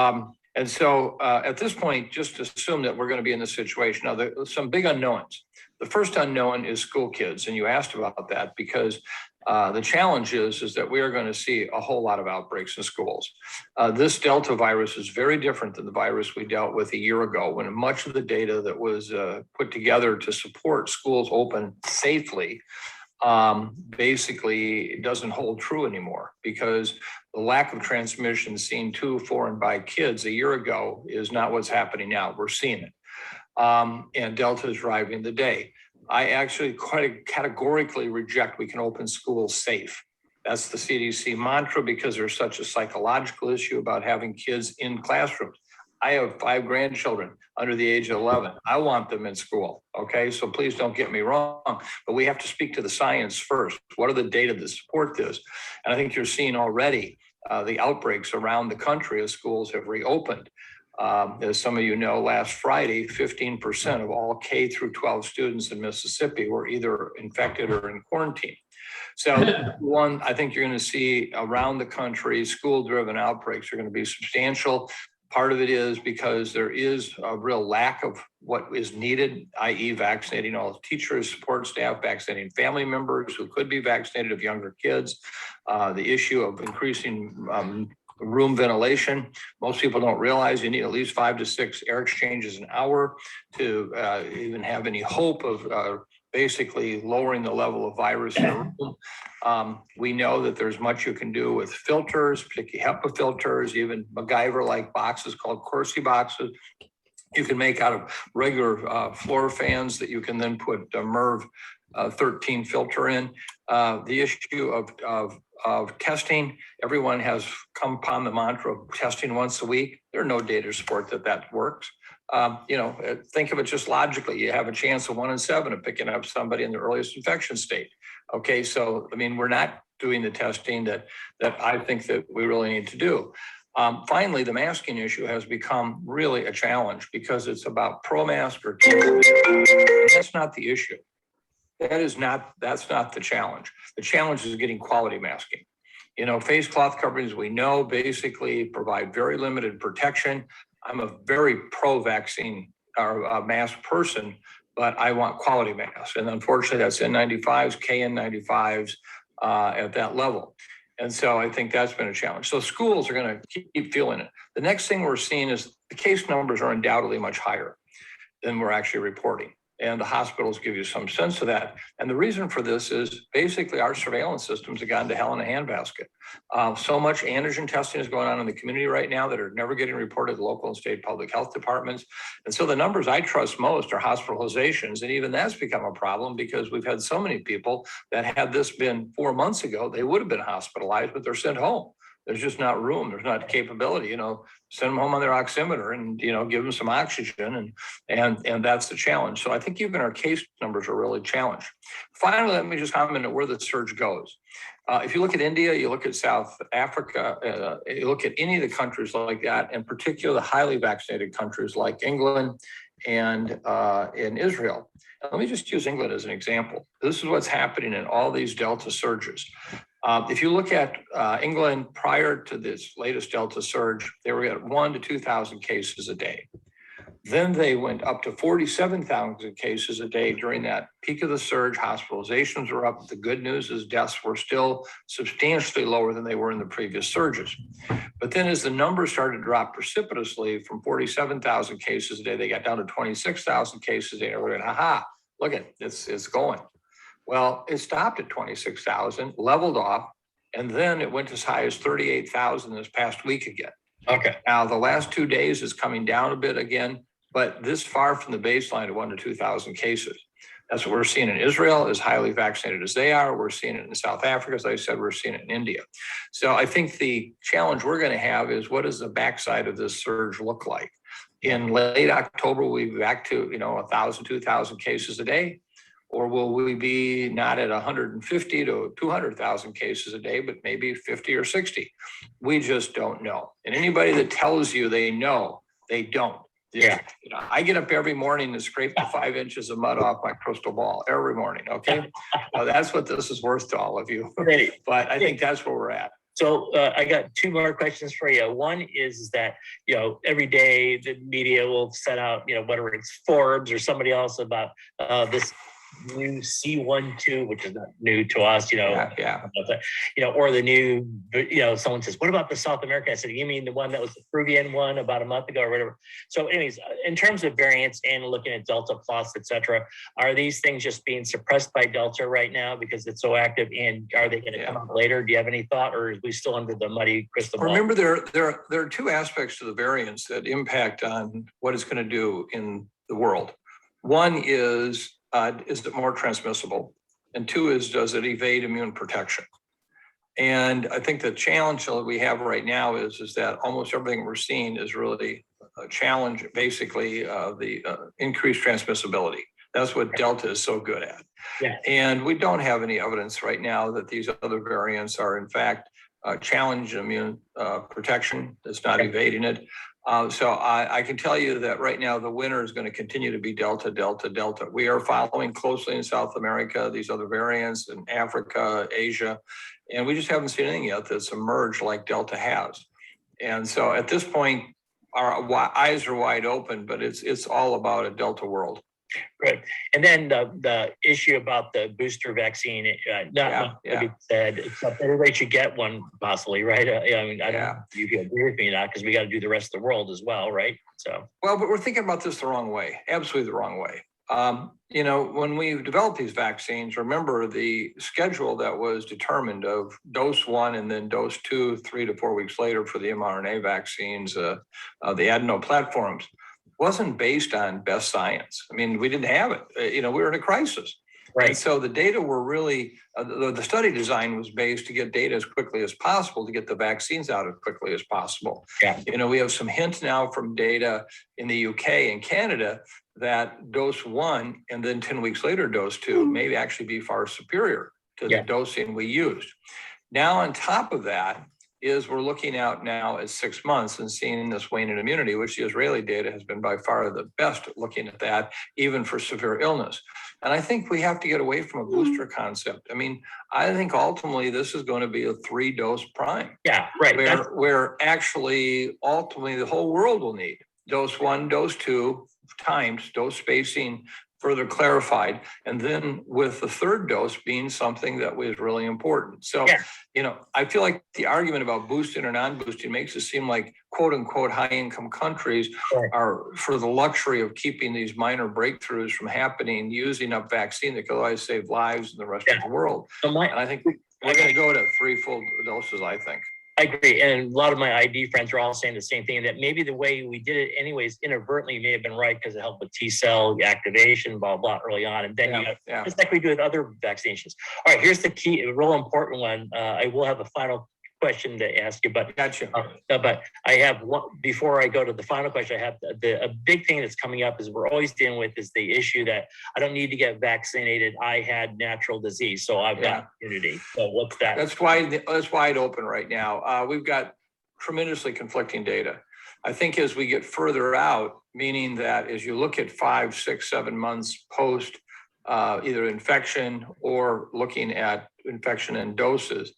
And so at this point, just assume that we're going to be in this situation. Now, there's some big unknowns. The first unknown is school kids, and you asked about that because the challenge is that we are going to see a whole lot of outbreaks in schools. This Delta virus is very different than the virus we dealt with a year ago, when much of the data that was put together to support schools open safely basically doesn't hold true anymore, because the lack of transmission seen to, for, and by kids a year ago is not what's happening now. We're seeing it. And Delta is driving the day. I actually quite categorically reject we can open schools safe. That's the CDC mantra, because there's such a psychological issue about having kids in classrooms. I have 5 grandchildren under the age of 11. I want them in school, okay? So please don't get me wrong, but we have to speak to the science first. What are the data that support this? And I think you're seeing already the outbreaks around the country as schools have reopened. As some of you know, last Friday, 15% of all K through 12 students in Mississippi were either infected or in quarantine. So one, I think you're going to see around the country, school-driven outbreaks are going to be substantial. Part of it is because there is a real lack of what is needed, i.e. vaccinating all the teachers, support staff, vaccinating family members who could be vaccinated of younger kids. The issue of increasing room ventilation. Most people don't realize you need at least 5 to 6 air exchanges an hour to even have any hope of basically lowering the level of virus in the room. We know that there's much you can do with filters, particularly HEPA filters, even MacGyver-like boxes called Corsi boxes. You can make out of regular floor fans that you can then put a MERV 13 filter in. The issue of testing, everyone has come upon the mantra of testing once a week. There are no data to support that works. Think of it just logically. You have a chance of 1 in 7 of picking up somebody in the earliest infection state. Okay, so I mean, we're not doing the testing that I think that we really need to do. Finally, the masking issue has become really a challenge because it's about pro-mask or that's not the issue. That's not the challenge. The challenge is getting quality masking. You know, face cloth coverings, we know basically provide very limited protection. I'm a very pro-vaccine or mask person, but I want quality masks. And unfortunately, that's N95s, KN95s at that level. And so I think that's been a challenge. So schools are going to keep feeling it. The next thing we're seeing is the case numbers are undoubtedly much higher than we're actually reporting. And the hospitals give you some sense of that. And the reason for this is basically our surveillance systems have gone to hell in a handbasket. So much antigen testing is going on in the community right now that are never getting reported to local and state public health departments. And so the numbers I trust most are hospitalizations. And even that's become a problem because we've had so many people that had this been 4 months ago, they would have been hospitalized, but they're sent home. There's just not room. There's not capability, you know, send them home on their oximeter and, you know, give them some oxygen and that's the challenge. So I think even our case numbers are really challenged. Finally, let me just comment on where the surge goes. If you look at India, you look at South Africa, you look at any of the countries like that, in particular, the highly vaccinated countries like England and in Israel. Let me just use England as an example. This is what's happening in all these Delta surges. If you look at England prior to this latest Delta surge, they were at 1,000 to 2,000 cases a day. Then they went up to 47,000 cases a day during that peak of the surge. Hospitalizations were up. The good news is deaths were still substantially lower than they were in the previous surges. But then as the numbers started to drop precipitously from 47,000 cases a day, they got down to 26,000 cases a day. And we're going, haha, look at it's going. Well, it stopped at 26,000, leveled off, and then it went as high as 38,000 this past week again. Okay. Now, the last 2 days is coming down a bit again, but this far from the baseline of 1,000 to 2,000 cases. That's what we're seeing in Israel, as highly vaccinated as they are. We're seeing it in South Africa, as I said, we're seeing it in India. So I think the challenge we're going to have is what does the backside of this surge look like? In late October, we'll be back to 1,000, 2,000 cases a day. Or will we be not at 150 to 200,000 cases a day, but maybe 50 or 60? We just don't know. And anybody that tells you they know, they don't. Yeah. I get up every morning to scrape the 5 inches of mud off my crystal ball every morning. Okay. Well, that's what this is worth to all of you. But I think that's where we're at. So I got 2 more questions for you. One is that, every day the media will set out, whether it's Forbes or somebody else about this new C12, which is not new to us, or the new, someone says, what about the South America? I said, you mean the one that was the Peruvian one about a month ago or whatever? So anyways, in terms of variants and looking at Delta plus, et cetera, are these things just being suppressed by Delta right now because it's so active, and are they going to come out later? Do you have any thought, or are we still under the muddy crystal ball? Remember, there are 2 aspects to the variants that impact on what it's going to do in the world. One is it more transmissible? And 2 is, does it evade immune protection? And I think the challenge that we have right now is that almost everything we're seeing is really a challenge, basically, the increased transmissibility. That's what Delta is so good at. Yeah. And we don't have any evidence right now that these other variants are, in fact, challenge immune protection. It's not evading it. So I can tell you that right now the winner is going to continue to be Delta, Delta, Delta. We are following closely in South America, these other variants in Africa, Asia, and we just haven't seen anything yet that's emerged like Delta has. And so at this point, our eyes are wide open, but it's all about a Delta world. Great. And then the issue about the booster vaccine, said, except everybody should get one possibly, right? I mean, I don't know if you agree with me or not, because we got to do the rest of the world as well, right? So. Well, but we're thinking about this the wrong way, absolutely the wrong way. When we developed these vaccines, remember the schedule that was determined of dose 1 and then dose 2, 3 to 4 weeks later for the mRNA vaccines, the adeno platforms, wasn't based on best science. I mean, we didn't have it. We were in a crisis. Right. And so the data were really, the study design was based to get data as quickly as possible, to get the vaccines out as quickly as possible. Yeah. We have some hints now from data in the UK and Canada that dose 1 and then 10 weeks later dose 2 may actually be far superior to the dosing we used. Now, on top of that, is we're looking out now at 6 months and seeing this wane in immunity, which the Israeli data has been by far the best at looking at that, even for severe illness. And I think we have to get away from a booster concept. I mean, I think ultimately this is going to be a 3-dose prime. Yeah, right. Where actually ultimately the whole world will need dose 1, dose 2 times, dose spacing further clarified, and then with the third dose being something that was really important. So, you know, I feel like the argument about boosting or non-boosting makes it seem like quote unquote high income countries are for the luxury of keeping these minor breakthroughs from happening, using up vaccine that could otherwise save lives in the rest of the world. And I think we're going to go to 3 full doses, I think. I agree. And a lot of my ID friends are all saying the same thing, that maybe the way we did it anyways, inadvertently may have been right because it helped with T cell activation, blah, blah, early on. And then just like we do with other vaccinations. All right, here's the key, a real important one. I will have a final question to ask you, but but I have one before I go to the final question. I have a big thing that's coming up is we're always dealing with is the issue that I don't need to get vaccinated. I had natural disease, so I've got immunity. So what's that? That's wide open right now. We've got tremendously conflicting data. I think as we get further out, meaning that as you look at 5, 6, 7 months post either infection or looking at infection and doses,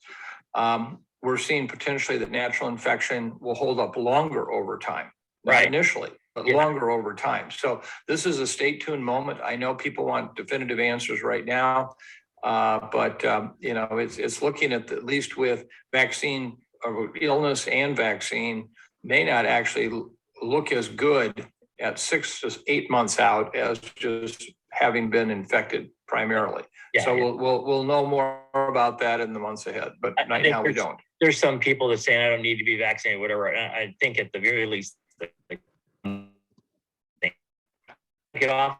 we're seeing potentially that natural infection will hold up longer over time, not initially, but longer over time. So this is a stay tuned moment. I know people want definitive answers right now, but you know, it's looking at least with vaccine or illness and vaccine may not actually look as good at 6 to 8 months out as just having been infected primarily. So we'll know more about that in the months ahead, but right now we don't. There's some people that say I don't need to be vaccinated, whatever. And I think at the very least, get off.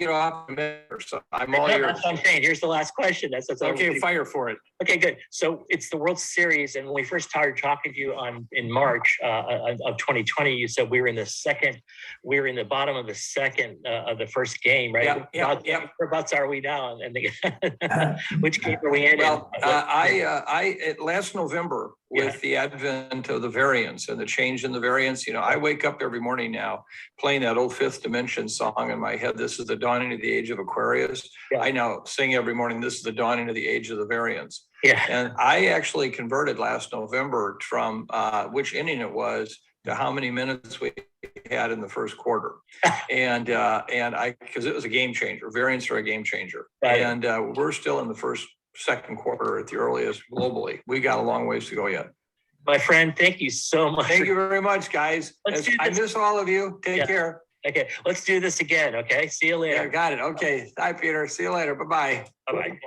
Get off a minute or so. I'm all yours. That's what I'm saying. Here's the last question. That's okay. Fire for it. Okay, good. So it's the World Series, and when we first started talking to you in March of 2020, you said we were in the bottom of the second of the first game, right? Whereabouts are we now? And which game are we in? Well, last November with the advent of the variants and the change in the variants, you know, I wake up every morning now playing that old Fifth Dimension song in my head. This is the dawning of the age of Aquarius. I now sing every morning, this is the dawning of the age of the variants. And I actually converted last November from which inning it was to how many minutes we had in the first quarter. and because it was a game changer. Variants are a game changer. And we're still in the second quarter at the earliest globally. We got a long ways to go yet. My friend, thank you so much. Thank you very much, guys. I miss all of you. Take care. Okay, let's do this again, okay? See you later. Yeah, got it. Okay. Bye, Peter. See you later. Bye-bye. Bye-bye.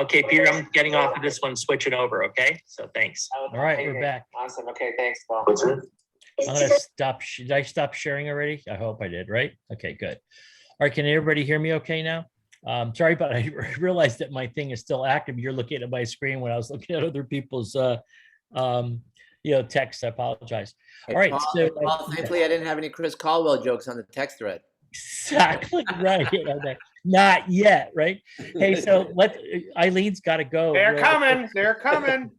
Okay, Peter, I'm getting off of this one, switching over, okay? So thanks. All right, we're back. Awesome. Okay, thanks, Paul. I'm gonna stop. Did I stop sharing already? I hope I did, right? Okay, good. All right, can everybody hear me okay now? Sorry, but I realized that my thing is still active. You're looking at my screen when I was looking at other people's text. I apologize. All right. Paul, Paul, thankfully I didn't have any Chris Caldwell jokes on the text thread. Exactly right. Not yet, right? Hey, so Eileen's got to go. They're coming. They're coming.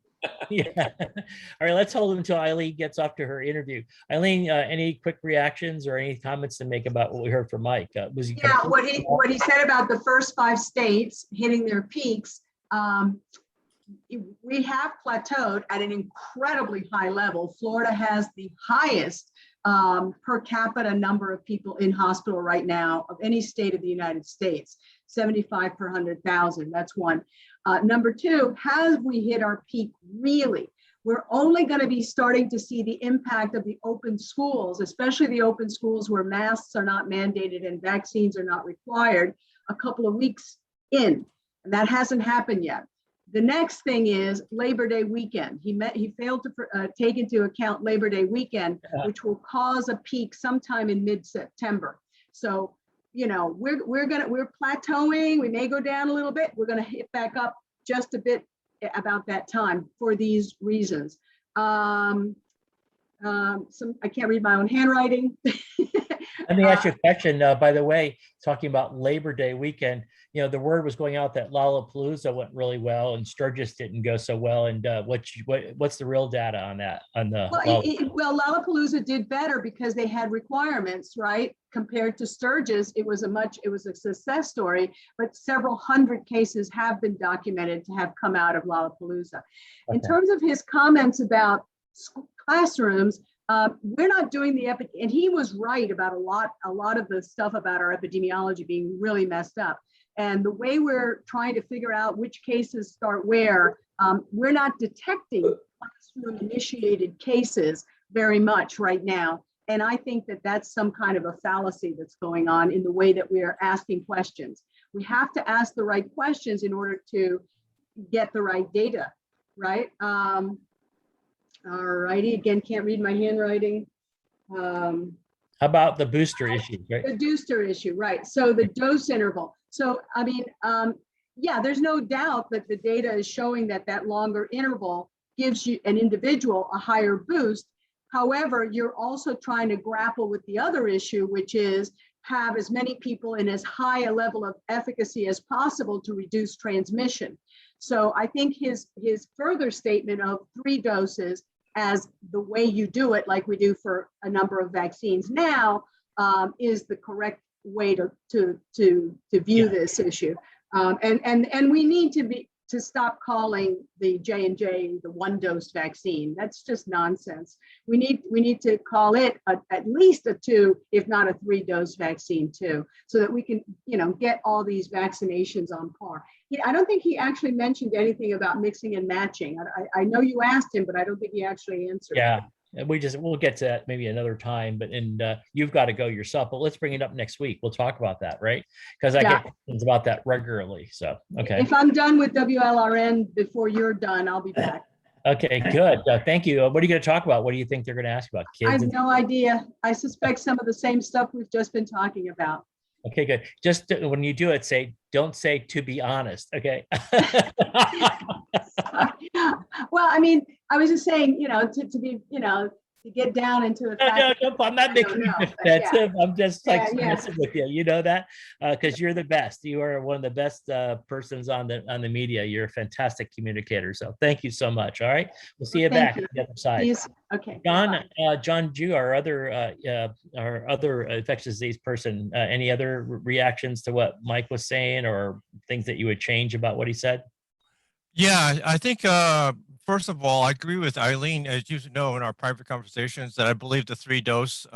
Yeah. All right, let's hold until Eileen gets off to her interview. Eileen, any quick reactions or any comments to make about what we heard from Mike? Was he? Yeah, what he said about the first 5 states hitting their peaks. We have plateaued at an incredibly high level. Florida has the highest per capita number of people in hospital right now of any state of the United States, 75 per 100,000. That's one. Number 2, have we hit our peak really? We're only going to be starting to see the impact of the open schools, especially the open schools where masks are not mandated and vaccines are not required, a couple of weeks in. And that hasn't happened yet. The next thing is Labor Day weekend. He failed to take into account Labor Day weekend, which will cause a peak sometime in mid-September. So, you know, we're plateauing. We may go down a little bit. We're going to hit back up just a bit about that time for these reasons. I can't read my own handwriting. Let me ask you a question. By the way, talking about Labor Day weekend, the word was going out that Lollapalooza went really well and Sturgis didn't go so well. And what's the real data on that? Well, Lollapalooza did better because they had requirements, right? Compared to Sturgis, it was a success story, but several hundred cases have been documented to have come out of Lollapalooza. In terms of his comments about classrooms, we're not doing and he was right about a lot of the stuff about our epidemiology being really messed up. And the way we're trying to figure out which cases start where, we're not detecting classroom initiated cases very much right now. And I think that that's some kind of a fallacy that's going on in the way that we are asking questions. We have to ask the right questions in order to get the right data, right? All righty, again, can't read my handwriting. How about the booster issue, right? The booster issue, right. So the dose interval. So, I mean, yeah, there's no doubt that the data is showing that that longer interval gives you an individual a higher boost. However, you're also trying to grapple with the other issue, which is have as many people in as high a level of efficacy as possible to reduce transmission. So I think his further statement of 3 doses as the way you do it, like we do for a number of vaccines now, is the correct way to view this issue. And we need to stop calling the J&J the 1-dose vaccine. That's just nonsense. We need to call it at least a 2, if not a 3-dose vaccine too, so that we can get all these vaccinations on par. I don't think he actually mentioned anything about mixing and matching. I know you asked him, but I don't think he actually answered. Yeah, we'll get to that maybe another time, but you've got to go yourself, but let's bring it up next week. We'll talk about that, right? Because I get questions about that regularly. So, okay. If I'm done with WLRN before you're done, I'll be back. Okay, good. Thank you. What are you going to talk about? What do you think they're going to ask about? Kids? I have no idea. I suspect some of the same stuff we've just been talking about. Okay, good. Just when you do it, don't say to be honest. Okay. Well, I mean, I was just saying, to be, to get down into the fact. No, I'm not making you defensive. Yeah. I'm just messing with you. You know that because you're the best. You are one of the best persons on the media. You're a fantastic communicator. So thank you so much. All right, we'll see you back on the other side. Okay. John Ju, our other infectious disease person. Any other reactions to what Mike was saying, or things that you would change about what he said? Yeah, I think first of all, I agree with Eileen, as you know, in our private conversations, that I believe the 3-dose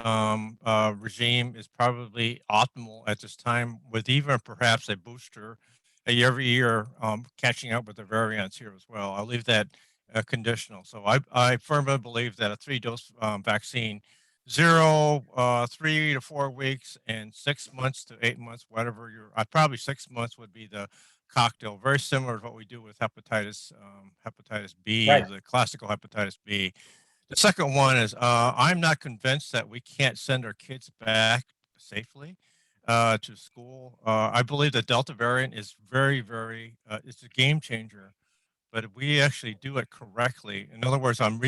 regime is probably optimal at this time, with even perhaps a booster every year catching up with the variants here as well. I'll leave that conditional. So I firmly believe that a 3-dose vaccine, 3 to 4 weeks, and 6 months to 8 months, whatever probably 6 months would be the cocktail, very similar to what we do with hepatitis B, right. The classical hepatitis B. The second one is I'm not convinced that we can't send our kids back safely to school. I believe the Delta variant is very, very, it's a game changer, but if we actually do it correctly, in other words, I'm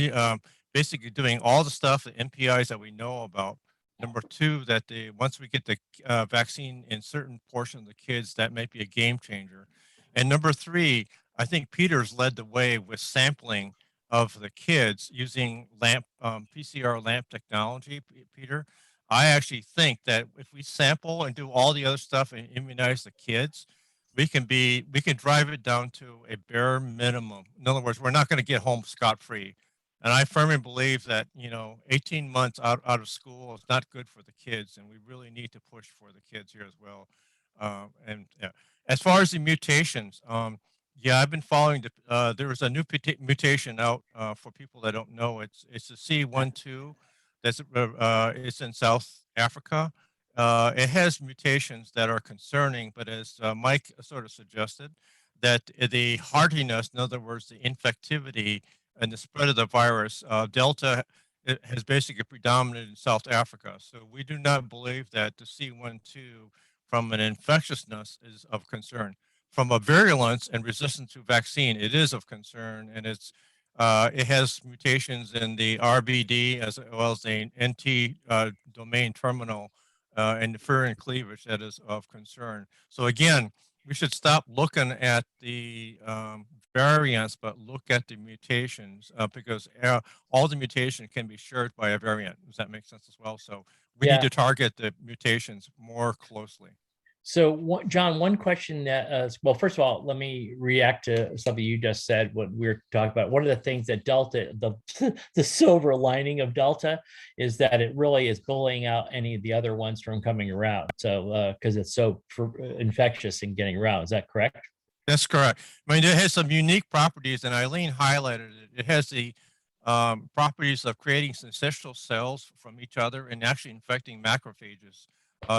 basically doing all the stuff, the MPIs that we know about. Number 2, that once we get the vaccine in certain portion of the kids, that might be a game changer. And number 3, I think Peter's led the way with sampling of the kids using PCR LAMP technology, Peter. I actually think that if we sample and do all the other stuff and immunize the kids, we can drive it down to a bare minimum. In other words, we're not going to get home scot-free. And I firmly believe that, 18 months out of school is not good for the kids, and we really need to push for the kids here as well. As far as the mutations, I've been following. There was a new mutation out for people that don't know. It's the C12 it's in South Africa. It has mutations that are concerning, but as Mike sort of suggested, that the hardiness, in other words, the infectivity and the spread of the virus, Delta has basically predominated in South Africa. So we do not believe that the C12 from an infectiousness is of concern. From a virulence and resistance to vaccine, it is of concern, and it's It has mutations in the RBD as well as the NT domain terminal and the furin cleavage that is of concern. So again, we should stop looking at the variants, but look at the mutations because all the mutation can be shared by a variant. Does that make sense as well? So we Yeah. need to target the mutations more closely. So, John, one question that, well, first of all, let me react to something you just said. What we were talking about, one of the things that Delta, the silver lining of Delta, is that it really is bullying out any of the other ones from coming around. So, because it's so infectious and getting around, is that correct? That's correct. I mean, it has some unique properties, and Eileen highlighted it. It has the properties of creating syncytial cells from each other and actually infecting macrophages.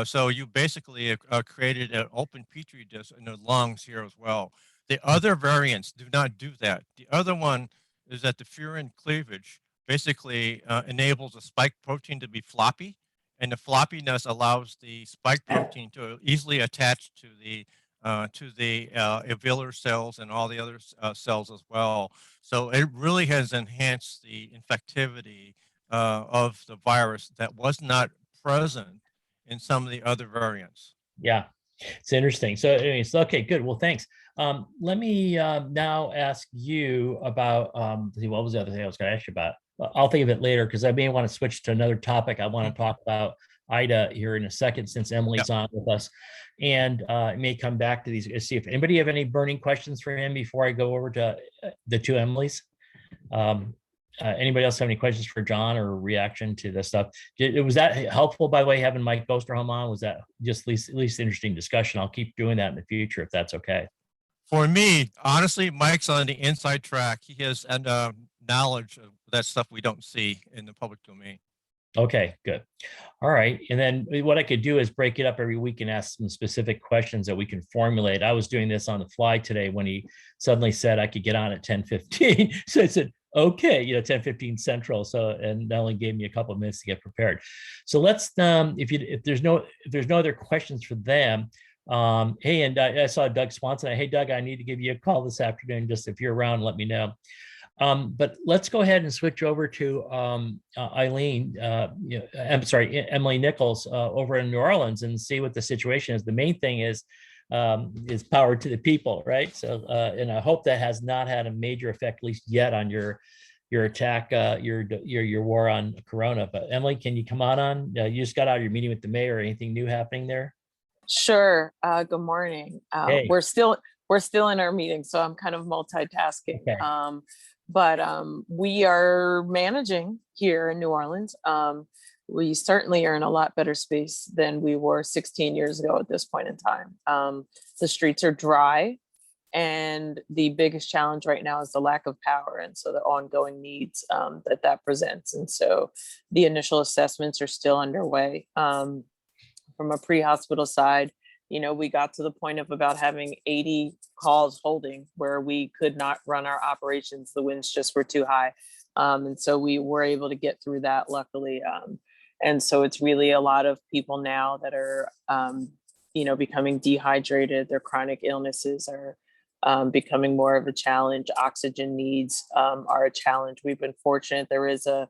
So you basically created an open petri dish in the lungs here as well. The other variants do not do that. The other one is that the furin cleavage basically enables a spike protein to be floppy, and the floppiness allows the spike protein to easily attach to the alveolar cells and all the other cells as well. So it really has enhanced the infectivity of the virus that was not present in some of the other variants. Yeah, it's interesting. So anyways, okay, good. Well, thanks. Let me now ask you about, what was the other thing I was going to ask you about? I'll think of it later because I may want to switch to another topic. I want to talk about Ida here in a second since Emily's on with us, and I may come back to these. See if anybody have any burning questions for him before I go over to the two Emilys. Anybody else have any questions for John or reaction to this stuff? Was that helpful, by the way, having Mike Bosterholm on? Was that just at least interesting discussion? I'll keep doing that in the future if that's okay. For me, honestly, Mike's on the inside track. He has knowledge of that stuff we don't see in the public domain. Okay, good. All right. And then what I could do is break it up every week and ask some specific questions that we can formulate. I was doing this on the fly today when he suddenly said I could get on at 10:15. So I said, okay, 10:15 Central. So, and that only gave me a couple of minutes to get prepared. So let's, if there's no other questions for them, hey, and I saw Doug Swanson. Hey, Doug, I need to give you a call this afternoon. Just if you're around, let me know. But let's go ahead and switch over to Eileen, I'm sorry, Emily Nichols over in New Orleans and see what the situation is. The main thing is power to the people, right? So, and I hope that has not had a major effect, at least yet, on your attack, your war on Corona. But Emily, can you come on? You just got out of your meeting with the mayor. Anything new happening there? Sure. Good morning. Hey. We're still in our meeting, so I'm kind of multitasking. Okay. But we are managing here in New Orleans. We certainly are in a lot better space than we were 16 years ago at this point in time. The streets are dry, and the biggest challenge right now is the lack of power, and so the ongoing needs that presents. And so the initial assessments are still underway. From a pre-hospital side, we got to the point of about having 80 calls holding where we could not run our operations. The winds just were too high. And so we were able to get through that, luckily. And so it's really a lot of people now that are, becoming dehydrated. Their chronic illnesses are becoming more of a challenge. Oxygen needs are a challenge. We've been fortunate. There is a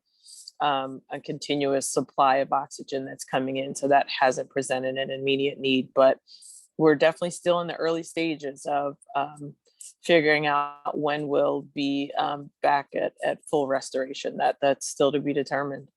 continuous supply of oxygen that's coming in. So that hasn't presented an immediate need, but we're definitely still in the early stages of figuring out when we'll be back at full restoration. That's still to be determined.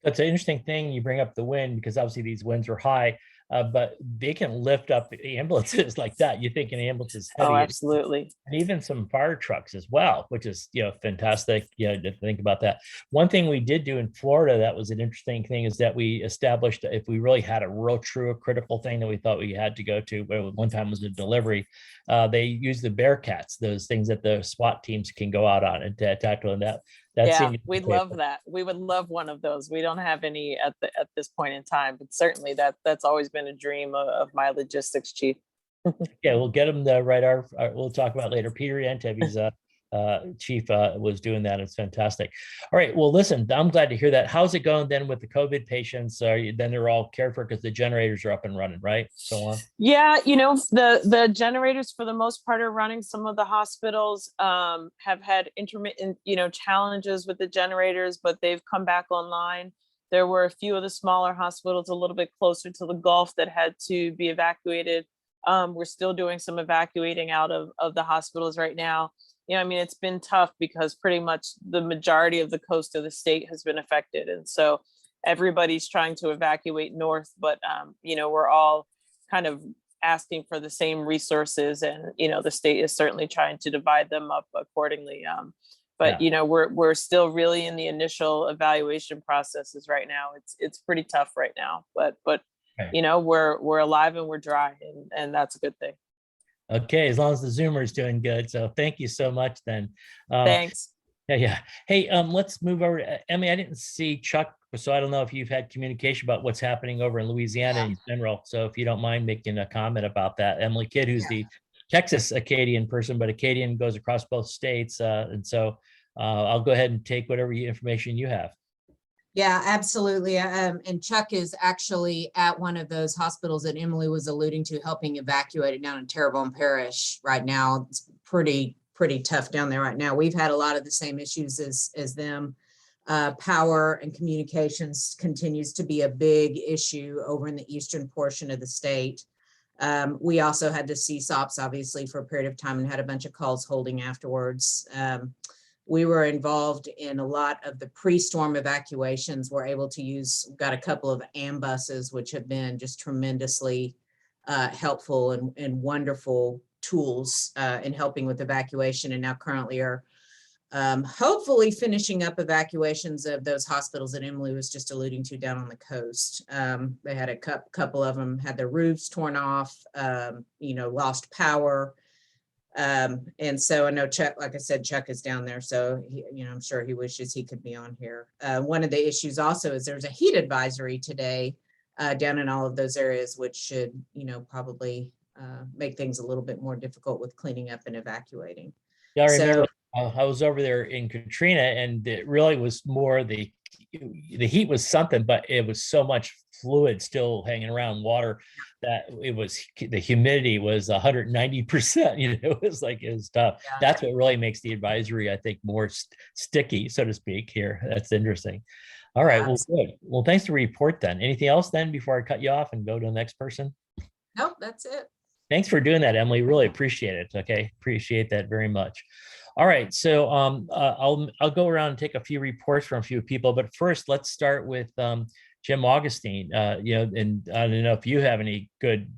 That's an interesting thing. You bring up the wind because obviously these winds are high, but they can lift up ambulances like that. You think an ambulance is heavy. Oh, absolutely. And even some fire trucks as well, which is, fantastic, to think about that. One thing we did do in Florida that was an interesting thing is that we established if we really had a real true critical thing that we thought we had to go to, where one time was a delivery, they used the Bearcats, those things that the SWAT teams can go out on and tackle that. Yeah, we'd love that. We would love one of those. We don't have any at this point in time, but certainly that's always been a dream of my logistics chief. Yeah, we'll get them the right. We'll talk about later. Peter Antev, he's chief was doing that. It's fantastic. All right. Well, listen, I'm glad to hear that. How's it going then with the COVID patients? Then they're all cared for because the generators are up and running, right? So on. Yeah, the generators for the most part are running. Some of the hospitals have had intermittent, challenges with the generators, but they've come back online. There were a few of the smaller hospitals a little bit closer to the Gulf that had to be evacuated. We're still doing some evacuating out of the hospitals right now. It's been tough because pretty much the majority of the coast of the state has been affected. And so everybody's trying to evacuate north, but, we're all kind of asking for the same resources, and, the state is certainly trying to divide them up accordingly. But we're still really in the initial evaluation processes right now. It's pretty tough right now, but we're alive and we're dry, and that's a good thing. Okay, as long as the Zoomer is doing good. So thank you so much then. Thanks. Yeah. Hey, let's move over to Emily. I didn't see Chuck, so I don't know if you've had communication about what's happening over in Louisiana in general. So if you don't mind making a comment about that. Emily Kidd, who's the Texas Acadian person, but Acadian goes across both states. And so I'll go ahead and take whatever information you have. Yeah, absolutely. And Chuck is actually at one of those hospitals that Emily was alluding to, helping evacuate it down in Terrebonne Parish right now. It's pretty tough down there right now. We've had a lot of the same issues as them. Power and communications continues to be a big issue over in the eastern portion of the state. We also had the CSOPs, obviously, for a period of time, and had a bunch of calls holding afterwards. We were involved in a lot of the pre-storm evacuations. We're able to got a couple of ambuses, which have been just tremendously helpful and wonderful tools in helping with evacuation, and now currently are hopefully finishing up evacuations of those hospitals that Emily was just alluding to down on the coast. They had a couple of them had their roofs torn off, lost power. And so I know Chuck, like I said, Chuck is down there. So, I'm sure he wishes he could be on here. One of the issues also is there's a heat advisory today down in all of those areas, which should, probably make things a little bit more difficult with cleaning up and evacuating. Yeah, I remember I was over there in Katrina, and it really was more the heat was something, but it was so much fluid still hanging around, water, that the humidity was 190%. It was tough. Yeah. That's what really makes the advisory, I think, more sticky, so to speak, here. That's interesting. All right. Well, good. Well, thanks for the report then. Anything else then before I cut you off and go to the next person? Nope, that's it. Thanks for doing that, Emily. Really appreciate it. Okay. Appreciate that very much. All right. So I'll go around and take a few reports from a few people, but first let's start with Jim Augustine. And I don't know if you have any good,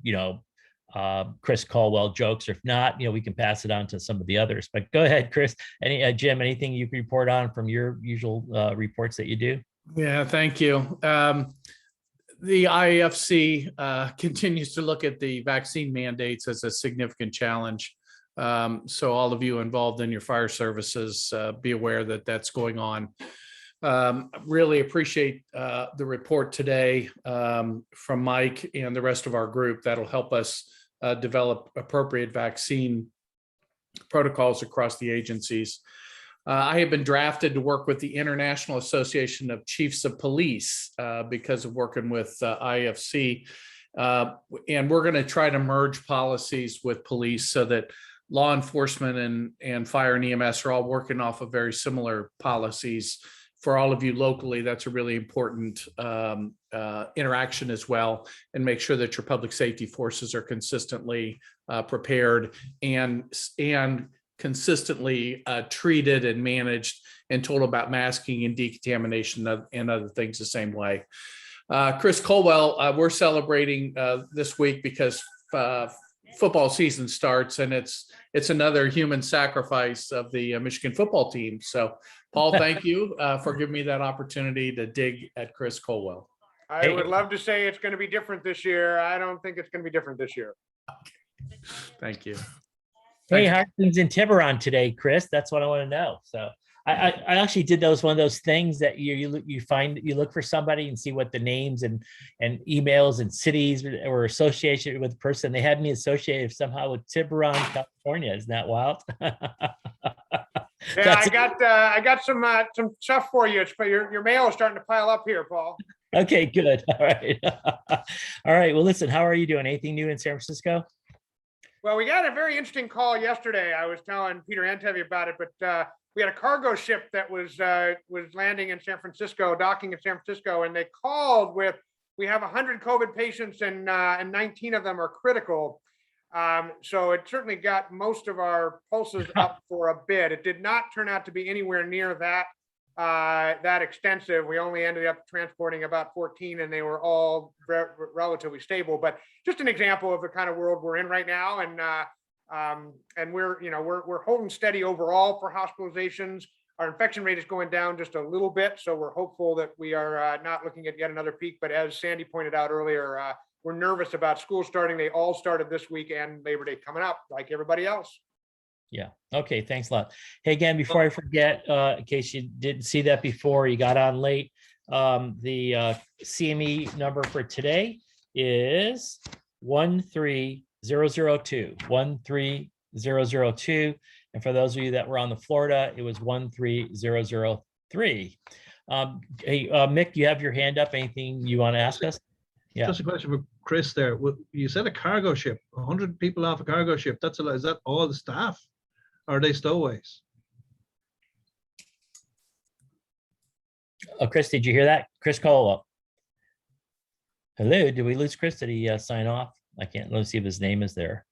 Chris Caldwell jokes, or if not, we can pass it on to some of the others, but go ahead, Chris. Jim, anything you can report on from your usual reports that you do? Yeah, thank you. The IAFC continues to look at the vaccine mandates as a significant challenge. So all of you involved in your fire services, be aware that that's going on. Really appreciate the report today from Mike and the rest of our group. That'll help us develop appropriate vaccine protocols across the agencies. I have been drafted to work with the International Association of Chiefs of Police because of working with IFC. And we're going to try to merge policies with police so that law enforcement and fire and EMS are all working off of very similar policies. For all of you locally, that's a really important interaction as well, and make sure that your public safety forces are consistently prepared and consistently treated and managed and told about masking and decontamination and other things the same way. Chris Caldwell, we're celebrating this week because football season starts, and it's another human sacrifice of the Michigan football team. So, Paul, thank you for giving me that opportunity to dig at Chris Caldwell. I would love to say it's going to be different this year. I don't think it's going to be different this year. Okay. Thank you. Hey, how are things in Tiburon today, Chris? That's what I want to know. So I actually did one of those things that you look for somebody and see what the names and emails and cities were associated with the person. They had me associated somehow with Tiburon, California. Isn't that wild? Yeah, That's- I got some stuff for you. It's your mail is starting to pile up here, Paul. Okay, good. All right. All right. Well, listen, how are you doing? Anything new in San Francisco? Well, we got a very interesting call yesterday. I was telling Peter Antevy about it, but we had a cargo ship that was landing in San Francisco, docking in San Francisco, and they called with, we have 100 COVID patients and 19 of them are critical. So it certainly got most of our pulses up for a bit. It did not turn out to be anywhere near that extensive. We only ended up transporting about 14 and they were all relatively stable, but just an example of the kind of world we're in right now. And we're holding steady overall for hospitalizations. Our infection rate is going down just a little bit. So we're hopeful that we are not looking at yet another peak. But as Sandy pointed out earlier, we're nervous about school starting. They all started this week and Labor Day coming up like everybody else. Yeah. Okay. Thanks a lot. Hey, again, before I forget, in case you didn't see that before, you got on late, the CME number for today is 13002, 13002. And for those of you that were on the Florida, it was 13003. Hey, Mick, you have your hand up. Anything you want to ask us? Yeah. Just a question for Chris there. You said a cargo ship, 100 people off a cargo ship. That's a lot. Is that all the staff? Or are they stowaways? Oh, Chris, did you hear that? Chris Cole. Hello, did we lose Chris? Did he sign off? I can't, let's see if his name is there.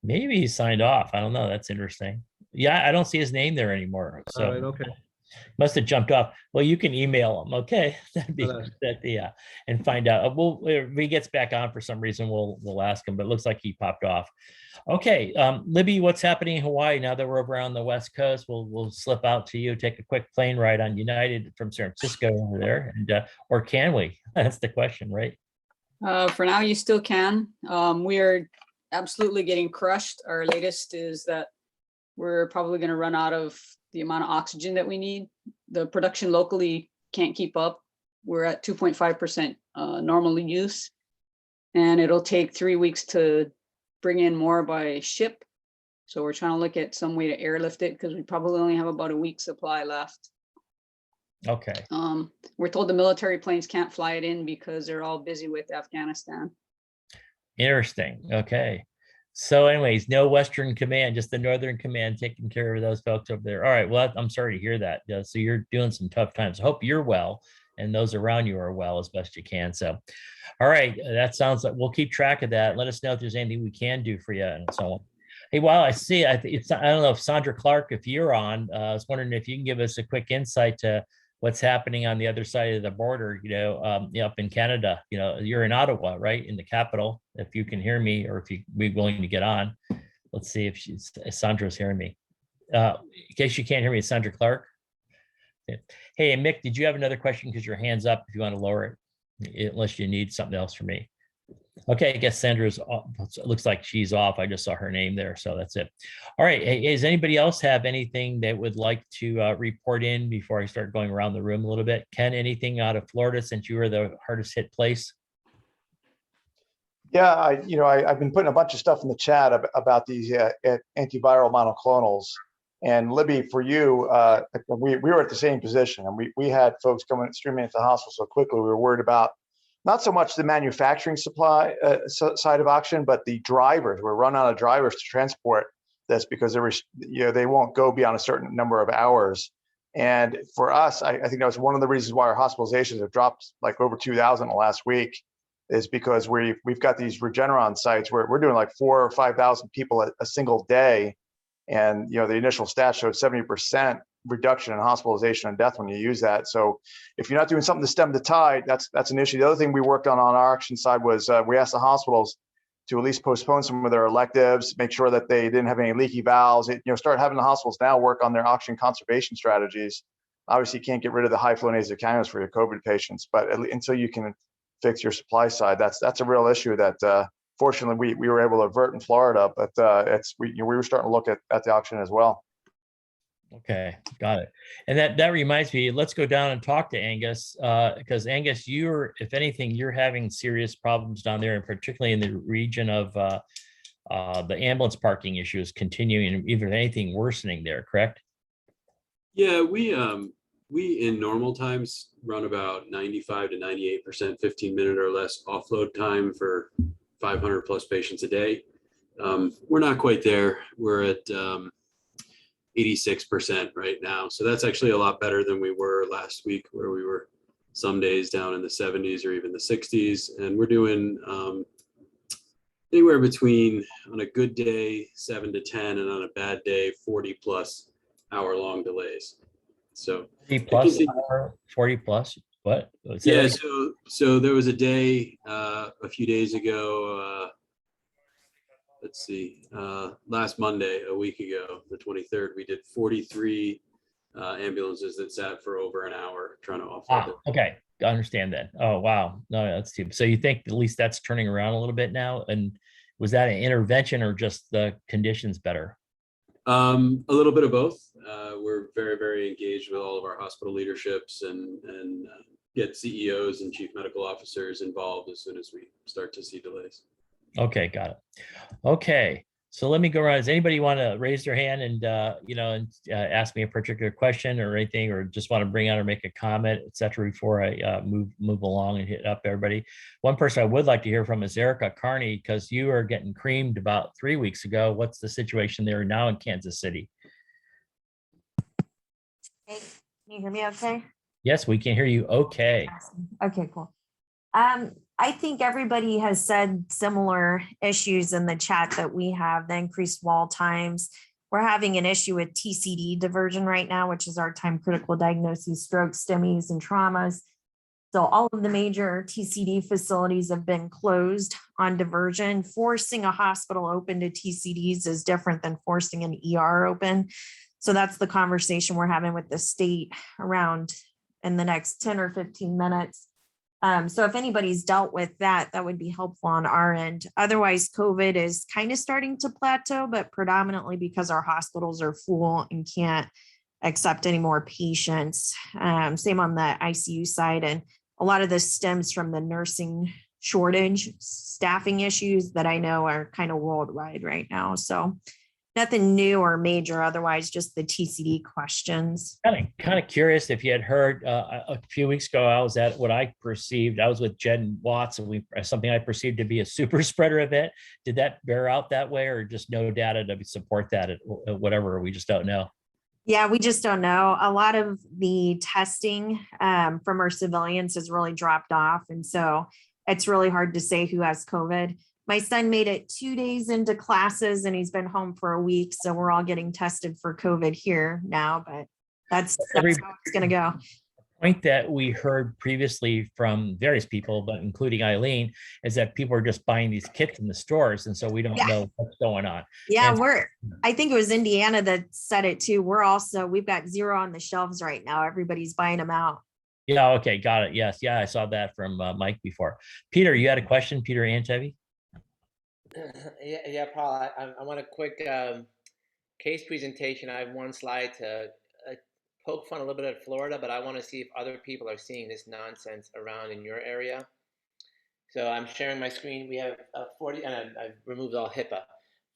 Maybe he signed off. I don't know. That's interesting. Yeah, I don't see his name there anymore. So All right, okay. must have jumped off. Well, you can email him. Okay. That'd be that, yeah. And find out. If he gets back on for some reason, we'll ask him, but it looks like he popped off. Okay. Libby, what's happening in Hawaii now that we're over on the West Coast? We'll slip out to you, take a quick plane ride on United from San Francisco over there. And or can we? That's the question, right? For now, you still can. We are absolutely getting crushed. Our latest is that we're probably going to run out of the amount of oxygen that we need. The production locally can't keep up. We're at 2.5% normal use, and it'll take 3 weeks to bring in more by ship. So we're trying to look at some way to airlift it because we probably only have about a week's supply left. Okay. We're told the military planes can't fly it in because they're all busy with Afghanistan. Interesting. Okay. So anyways, no Western Command, just the Northern Command taking care of those folks over there. All right. Well, I'm sorry to hear that. Yeah, so you're doing some tough times. I hope you're well and those around you are well as best you can. So, all right. That sounds like we'll keep track of that. Let us know if there's anything we can do for you and so on. Hey, while I see, I don't know if Sandra Clark, if you're on, I was wondering if you can give us a quick insight to what's happening on the other side of the border, up in Canada. You're in Ottawa, right? In the capital. If you can hear me or if you'd be willing to get on. Let's see if Sandra's hearing me. In case you can't hear me, it's Sandra Clark. Hey, Mick, did you have another question? Because your hand's up if you want to lower it, unless you need something else from me. Okay, I guess Sandra's off. It looks like she's off. I just saw her name there, so that's it. All right, hey, does anybody else have anything they would like to report in before I start going around the room a little bit? Ken, anything out of Florida since you were the hardest hit place? Yeah, I've been putting a bunch of stuff in the chat about these antiviral monoclonals. And Libby, for you, we were at the same position, and we had folks coming streaming into the hospital so quickly. We were worried about not so much the manufacturing supply side of oxygen, but the drivers. We're running out of drivers to transport this because they won't go beyond a certain number of hours. And for us, I think that was one of the reasons why our hospitalizations have dropped like over 2,000 in the last week, is because we've got these Regeneron sites where we're doing like 4,000 or 5,000 people a single day. And the initial stats showed 70% reduction in hospitalization and death when you use that. So if you're not doing something to stem the tide, that's an issue. The other thing we worked on our action side was we asked the hospitals to at least postpone some of their electives, make sure that they didn't have any leaky valves. Start having the hospitals now work on their oxygen conservation strategies. Obviously, you can't get rid of the high flow nasal cannulas for your COVID patients, but until you can fix your supply side, that's a real issue that fortunately we were able to avert in Florida, but we were starting to look at the oxygen as well. Okay, got it. And that reminds me, let's go down and talk to Angus, because Angus, if anything, you're having serious problems down there, and particularly in the region of the ambulance parking issues continuing, and even anything worsening there, correct? Yeah, we in normal times run about 95 to 98% 15-minute or less offload time for 500 plus patients a day. We're not quite there. We're at 86% right now. So that's actually a lot better than we were last week, where we were some days down in the 70s or even the 60s. And we're doing anywhere between, on a good day, 7 to 10, and on a bad day, 40 plus hour-long delays. So 40 plus hour, 40 plus, what? Say yeah, that so there was a day a few days ago, let's see, last Monday, a week ago, the 23rd, we did 43 ambulances that sat for over an hour trying to offload it. Okay, I understand that. Oh, wow. No, that's too. So you think at least that's turning around a little bit now? And was that an intervention or just the conditions better? A little bit of both. We're very, very engaged with all of our hospital leaderships and get CEOs and chief medical officers involved as soon as we start to see delays. Okay, got it. Okay, so let me go around. Does anybody want to raise their hand and ask me a particular question or anything, or just want to bring out or make a comment, et cetera, before I move along and hit up everybody? One person I would like to hear from is Erica Carney, because you are getting creamed about 3 weeks ago. What's the situation there now in Kansas City? Hey, can you hear me okay? Yes, we can hear you. Okay. Okay, cool. I think everybody has said similar issues in the chat that we have, the increased wall times. We're having an issue with TCD diversion right now, which is our time critical diagnoses, strokes, STEMIs, and traumas. So all of the major TCD facilities have been closed on diversion. Forcing a hospital open to TCDs is different than forcing an ER open. So that's the conversation we're having with the state around in the next 10 or 15 minutes. So if anybody's dealt with that, that would be helpful on our end. Otherwise, COVID is kind of starting to plateau, but predominantly because our hospitals are full and can't accept any more patients. Same on the ICU side. And a lot of this stems from the nursing shortage, staffing issues that I know are kind of worldwide right now. So nothing new or major, otherwise just the TCD questions. Kind of curious if you had heard a few weeks ago, I was at what I perceived, I was with Jen Watts, and something I perceived to be a super spreader event. Did that bear out that way, or just no data to support that, whatever, we just don't know? Yeah, we just don't know. A lot of the testing from our civilians has really dropped off. And so it's really hard to say who has COVID. My son made it 2 days into classes and he's been home for a week. So we're all getting tested for COVID here now, but that's how it's going to go. Point that we heard previously from various people, but including Eileen, is that people are just buying these kits in the stores. And so we don't know what's going on. Yeah, and I think it was Indiana that said it too. We've got 0 on the shelves right now. Everybody's buying them out. Yeah. Okay. Got it. Yes. Yeah. I saw that from Mike before. Peter, you had a question, Peter Antevi? Yeah, Paul, I want a quick case presentation. I have one slide to poke fun a little bit at Florida, but I want to see if other people are seeing this nonsense around in your area. So I'm sharing my screen. We have 40, and I've removed all HIPAA.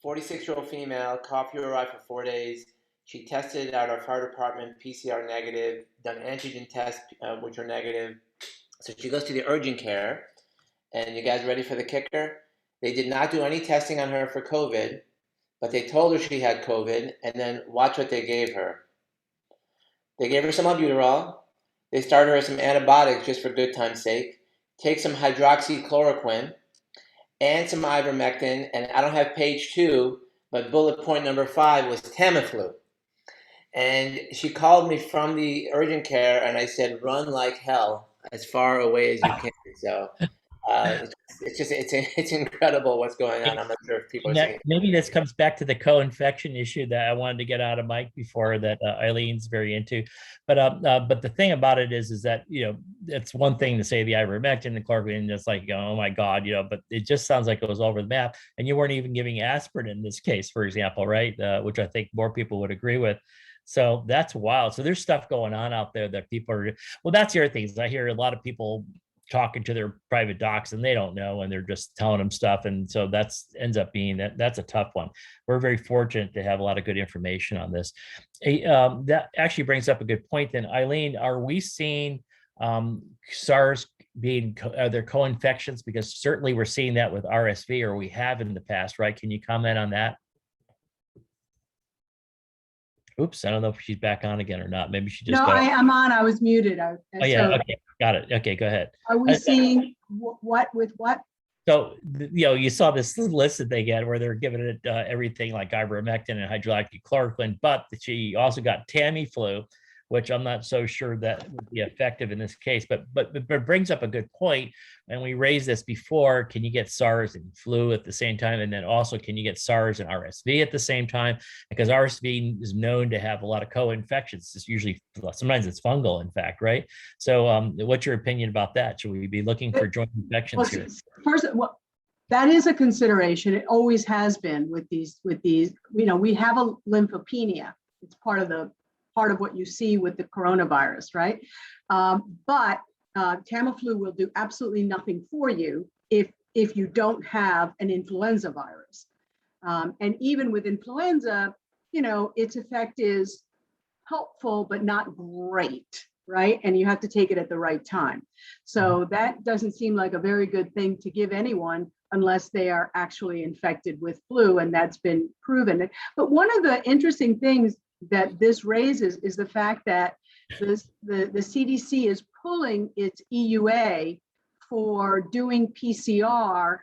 46-year-old female, cough arrived for 4 days. She tested at our fire department, PCR negative, done antigen tests, which are negative. So she goes to the urgent care, and you guys ready for the kicker? They did not do any testing on her for COVID, but they told her she had COVID, and then watch what they gave her. They gave her some albuterol. They started her some antibiotics just for good time's sake. Take some hydroxychloroquine and some ivermectin, and I don't have page 2, but bullet point number 5 was Tamiflu. And she called me from the urgent care, and I said, run like hell as far away as you can. So it's incredible what's going on. I'm not sure if people are seeing it. Maybe this comes back to the co-infection issue that I wanted to get out of Mike before, that Eileen's very into. But the thing about it is that, it's one thing to say the ivermectin, the chloroquine, it's like, oh my God, but it just sounds like it was over the map. And you weren't even giving aspirin in this case, for example, right? Which I think more people would agree with. So that's wild. So there's stuff going on out there that people are, well, that's the other thing is I hear a lot of people talking to their private docs and they don't know, and they're just telling them stuff. And so ends up being that's a tough one. We're very fortunate to have a lot of good information on this. That actually brings up a good point then. Eileen, are we seeing SARS being their co-infections? Because certainly we're seeing that with RSV, or we have in the past, right? Can you comment on that? Oops, I don't know if she's back on again or not. Maybe she just No, got I'm on. I was muted. Oh yeah, okay, got it. Okay, go ahead. Are we seeing what with what? So, you saw this list that they get where they're giving it everything like ivermectin and hydroxychloroquine, but she also got Tamiflu, which I'm not so sure that would be effective in this case, but it brings up a good point. And we raised this before, can you get SARS and flu at the same time? And then also, can you get SARS and RSV at the same time? Because RSV is known to have a lot of co-infections. It's usually, sometimes it's fungal, in fact, right? So what's your opinion about that? Should we be looking for joint infections here? First, that is a consideration. It always has been with these, we have a lymphopenia. It's part of what you see with the coronavirus, right? But Tamiflu will do absolutely nothing for you if you don't have an influenza virus. And even with influenza, its effect is helpful, but not great, right? And you have to take it at the right time. So that doesn't seem like a very good thing to give anyone unless they are actually infected with flu, and that's been proven. But one of the interesting things that this raises is the fact that the CDC is pulling its EUA for doing PCR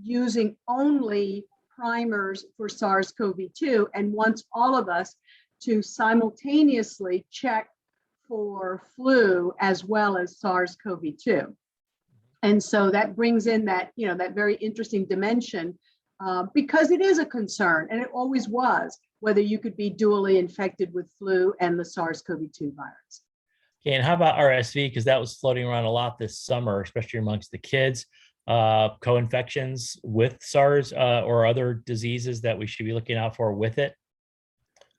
using only primers for SARS-CoV-2 and wants all of us to simultaneously check for flu as well as SARS-CoV-2. And so that brings in that, that very interesting dimension because it is a concern, and it always was, whether you could be dually infected with flu and the SARS-CoV-2 virus. Okay, and how about RSV? Because that was floating around a lot this summer, especially amongst the kids. Co-infections with SARS or other diseases that we should be looking out for with it?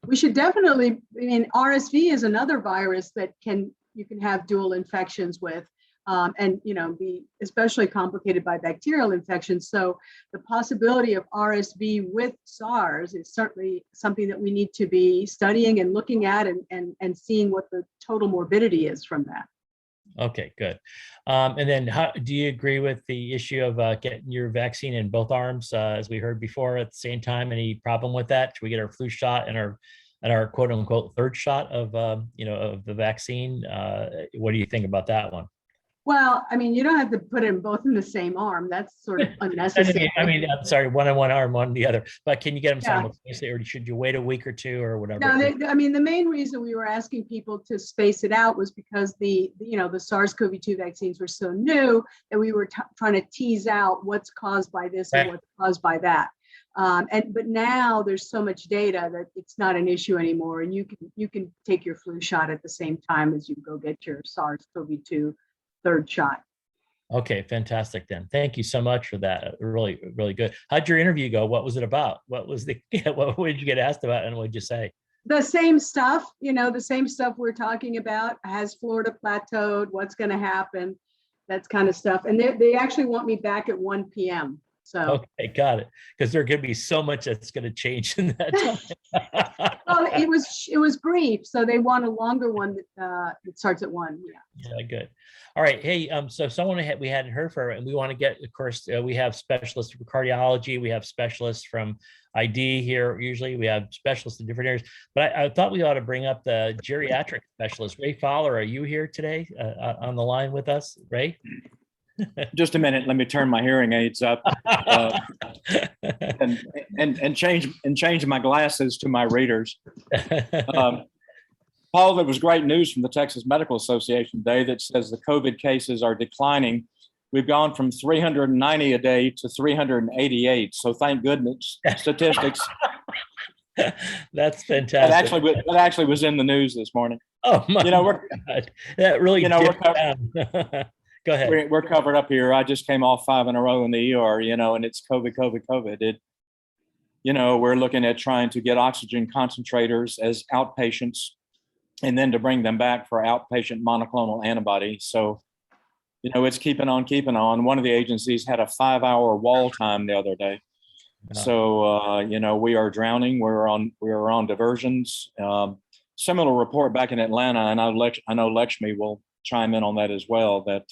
We should definitely, RSV is another virus that you can have dual infections with. And be especially complicated by bacterial infections. So the possibility of RSV with SARS is certainly something that we need to be studying and looking at and seeing what the total morbidity is from that. Okay, good. And then do you agree with the issue of getting your vaccine in both arms, as we heard before, at the same time? Any problem with that? Should we get our flu shot and our quote unquote third shot of of the vaccine? What do you think about that one? Well, you don't have to put them both in the same arm. That's sort of unnecessary. I'm sorry, one on one arm, one on the other. But can you get them simultaneously, or should you wait a week or two or whatever? No, the main reason we were asking people to space it out was because the SARS-CoV-2 vaccines were so new that we were trying to tease out what's caused by this and what's caused by that. But now there's so much data that it's not an issue anymore, and you can take your flu shot at the same time as you go get your SARS-CoV-2 third shot. Okay, fantastic then. Thank you so much for that. Really, really good. How'd your interview go? What was it about? What did you get asked about, and what did you say? The same stuff, the same stuff we're talking about. Has Florida plateaued? What's going to happen? That kind of stuff. And they actually want me back at 1 p.m. So okay, got it. Because there's going to be so much that's going to change in that time. Well, it was brief, so they want a longer one that starts at 1. Yeah, good. All right. Hey, so someone we hadn't heard from, and we want to get, of course, we have specialists for cardiology, we have specialists from ID here. Usually we have specialists in different areas, but I thought we ought to bring up the geriatric specialist. Ray Fowler, are you here today on the line with us, Ray? Just a minute. Let me turn my hearing aids up and change my glasses to my readers. Paul, there was great news from the Texas Medical Association today that says the COVID cases are declining. We've gone from 390 a day to 388. So thank goodness. Statistics. That's fantastic. That actually was in the news this morning. Oh my God. That really Go ahead. We're covered up here. I just came off 5 in a row in the ER, and it's COVID. We're looking at trying to get oxygen concentrators as outpatients and then to bring them back for outpatient monoclonal antibodies. So it's keeping on, keeping on. One of the agencies had a 5-hour wall time the other day. So, we are drowning. We're on diversions. Similar report back in Atlanta, and I know Lakshmi will chime in on that as well, that,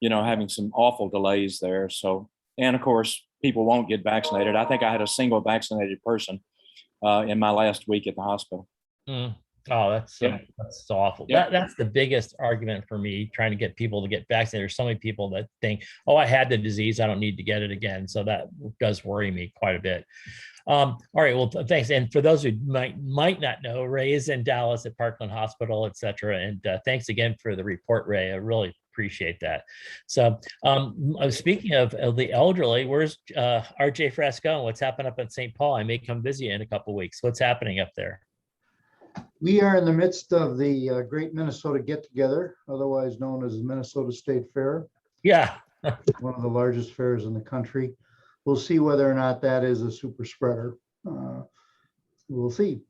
having some awful delays there. So, and of course, people won't get vaccinated. I think I had a single vaccinated person in my last week at the hospital. Mm. Oh, that's so awful. That's the biggest argument for me, trying to get people to get vaccinated. There's so many people that think, oh, I had the disease, I don't need to get it again. So that does worry me quite a bit. All right, well, thanks. And for those who might not know, Ray is in Dallas at Parkland Hospital, et cetera. And thanks again for the report, Ray. I really appreciate that. So speaking of the elderly, where's RJ Frascone? What's happening up at St. Paul? I may come visit you in a couple of weeks. What's happening up there? We are in the midst of the Great Minnesota Get Together, otherwise known as the Minnesota State Fair. Yeah. One of the largest fairs in the country. We'll see whether or not that is a super spreader. We'll see.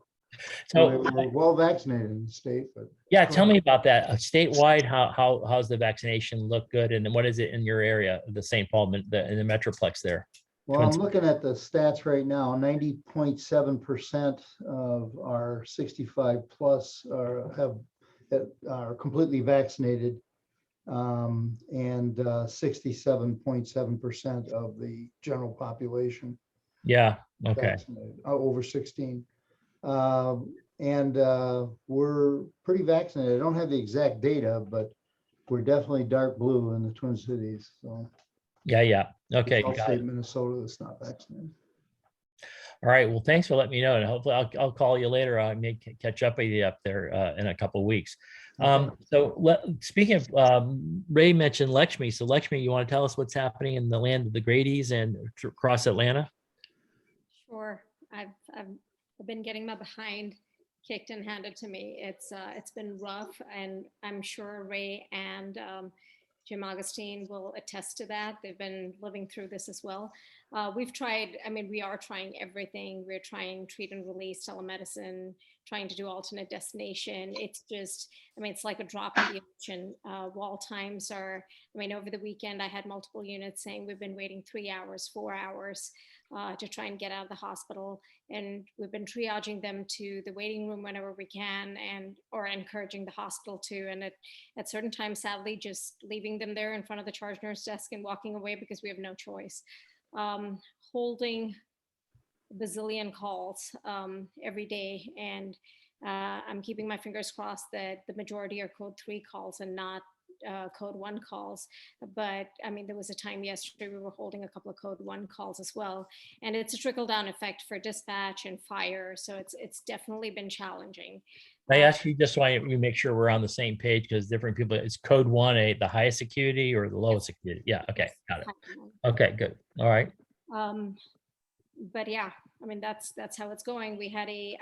So we're well vaccinated in the state, but yeah, tell me about that. Statewide, how's the vaccination look? Good, and what is it in your area, the St. Paul, in the Metroplex there? Well, I'm looking at the stats right now. 90.7% of our 65 plus are completely vaccinated, and 67.7% of the general population. Yeah. Okay. Over 16. And we're pretty vaccinated. I don't have the exact data, but we're definitely dark blue in the Twin Cities. So. Yeah. Okay. Got it. Minnesota that's not vaccinated. All right. Well, thanks for letting me know, and hopefully I'll call you later. I may catch up with you up there in a couple of weeks. Speaking of, Ray mentioned Lakshmi. So Lakshmi, you want to tell us what's happening in the land of the Grady's and across Atlanta? Sure. I've been getting my behind kicked and handed to me. It's been rough, and I'm sure Ray and Jim Augustine will attest to that. They've been living through this as well. We've tried, we are trying everything. We're trying treat and release, telemedicine, trying to do alternate destination. It's just, it's like a drop in the ocean. Wall times are, over the weekend, I had multiple units saying we've been waiting 3 hours, 4 hours to try and get out of the hospital. And we've been triaging them to the waiting room whenever we can, or encouraging the hospital to, and at certain times, sadly, just leaving them there in front of the charge nurse desk and walking away because we have no choice. Holding a bazillion calls every day, and I'm keeping my fingers crossed that the majority are code 3 calls and not code 1 calls. But there was a time yesterday we were holding a couple of code 1 calls as well, and it's a trickle down effect for dispatch and fire. So it's definitely been challenging. I ask you just why we make sure we're on the same page, because different people, is code 1 the highest security or the lowest security? Yeah. Okay. Got it. Okay, good. All right. But yeah, that's how it's going. We had a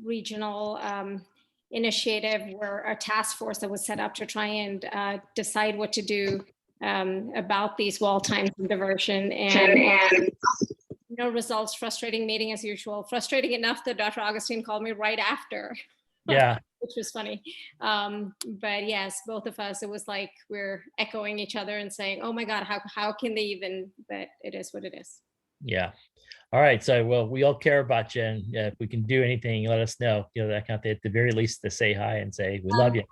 regional initiative where a task force that was set up to try and decide what to do about these wall times and diversion, and no results. Frustrating meeting as usual. Frustrating enough that Dr. Augustine called me right after. Yeah. Which was funny. But yes, both of us, it was like we're echoing each other and saying, oh my God, how can they even, but it is what it is. Yeah. All right. So, well, we all care about you, and if we can do anything, let us know. That kind of thing, at the very least, to say hi and say we love you.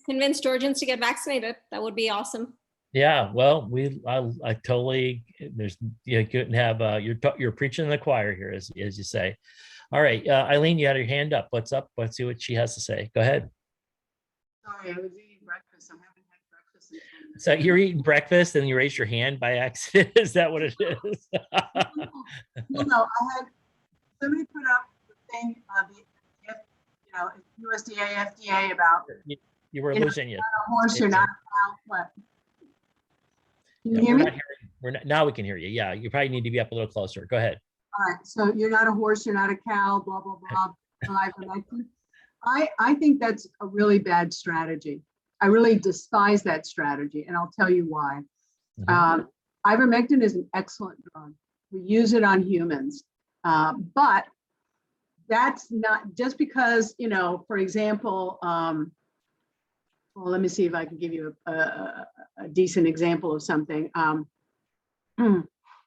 Convince Georgians to get vaccinated. That would be awesome. Yeah. Well, I totally. You couldn't have you're preaching in the choir here, as you say. All right, Eileen, you had your hand up. What's up? Let's see what she has to say. Go ahead. Sorry, I was eating breakfast. I haven't had breakfast. So you're eating breakfast and you raised your hand by accident? Is that what it is? No, I had somebody put up the thing, USDA, FDA about. You were losing you. Not a horse, you're not a cow. What? Can you hear me? Now we can hear you. Yeah, you probably need to be up a little closer. Go ahead. All right, so you're not a horse, you're not a cow, blah, blah, blah. I think that's a really bad strategy. I really despise that strategy, and I'll tell you why. Ivermectin is an excellent drug. We use it on humans, but that's not just because, for example, Well, let me see if I can give you a decent example of something.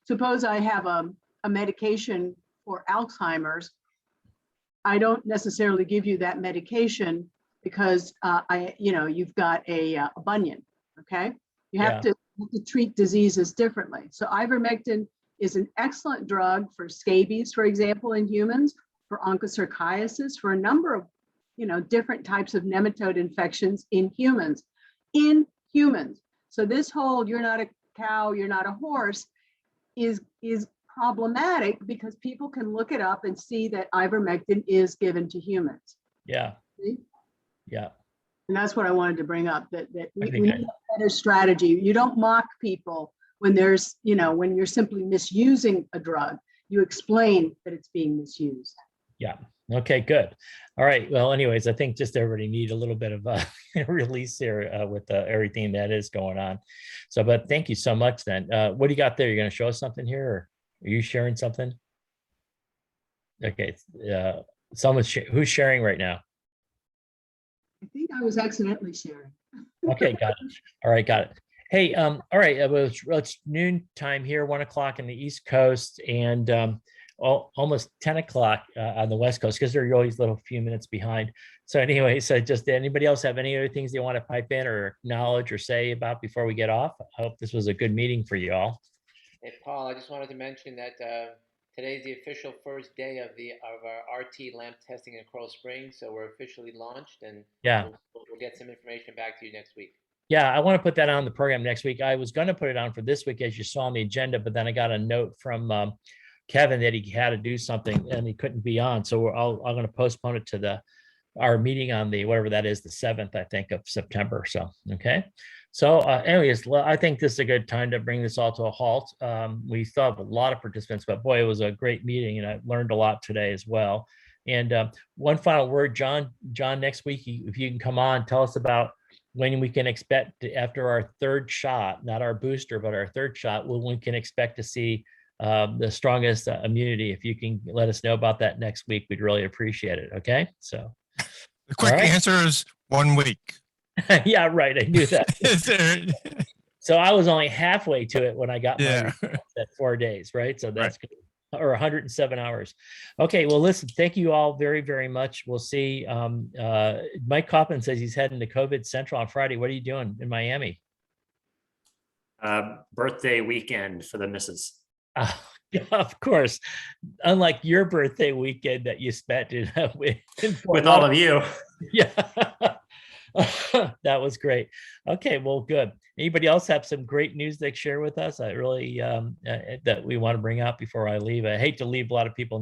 Suppose I have a medication for Alzheimer's. I don't necessarily give you that medication because you've got a bunion, okay? You have to treat diseases differently. So ivermectin is an excellent drug for scabies, for example, in humans, for onchocerciasis, for a number of different types of nematode infections in humans. So this whole "you're not a cow, you're not a horse" is problematic because people can look it up and see that ivermectin is given to humans. Yeah. See? Yeah. And that's what I wanted to bring up, that we think need a better strategy. You don't mock people when there's, when you're simply misusing a drug. You explain that it's being misused. Yeah. Okay, good. All right. Well, anyways, I think just everybody need a little bit of a release here with everything that is going on. So, but thank you so much then. What do you got there? You're going to show us something here, or are you sharing something? Okay. Who's sharing right now? I think I was accidentally sharing. Okay, got it. All right, got it. Hey, all right, it's noon time here, 1 o'clock in the East Coast, and almost 10 o'clock on the West Coast, because they're always a little few minutes behind. So anyway, so just anybody else have any other things they want to pipe in or acknowledge or say about before we get off? I hope this was a good meeting for you all. Hey, Paul, I just wanted to mention that today's the official first day of our RT lamp testing in Coral Springs. So we're officially launched, and Yeah. we'll get some information back to you next week. Yeah, I want to put that on the program next week. I was going to put it on for this week, as you saw on the agenda, but then I got a note from Kevin that he had to do something and he couldn't be on. So I'm going to postpone it to our meeting on the, whatever that is, the 7th, I think, of September. So, okay. So anyways, I think this is a good time to bring this all to a halt. We still have a lot of participants, but boy, it was a great meeting and I learned a lot today as well. And one final word, John, next week, if you can come on, tell us about when we can expect after our third shot, not our booster, but our third shot, when we can expect to see the strongest immunity. If you can let us know about that next week, we'd really appreciate it. Okay. So the quick answer is 1 week. Yeah, right. I knew that. So I was only halfway to it when I got my at 4 days, right? So that's good. Or 107 hours. Okay, well, listen, thank you all very, very much. We'll see. Mike Kaufman says he's heading to COVID Central on Friday. What are you doing in Miami? Birthday weekend for the missus. Of course, unlike your birthday weekend that you spent with all of you. Yeah. That was great. Okay, well, good. Anybody else have some great news they share with us? I really that we want to bring up before I leave. I hate to leave a lot of people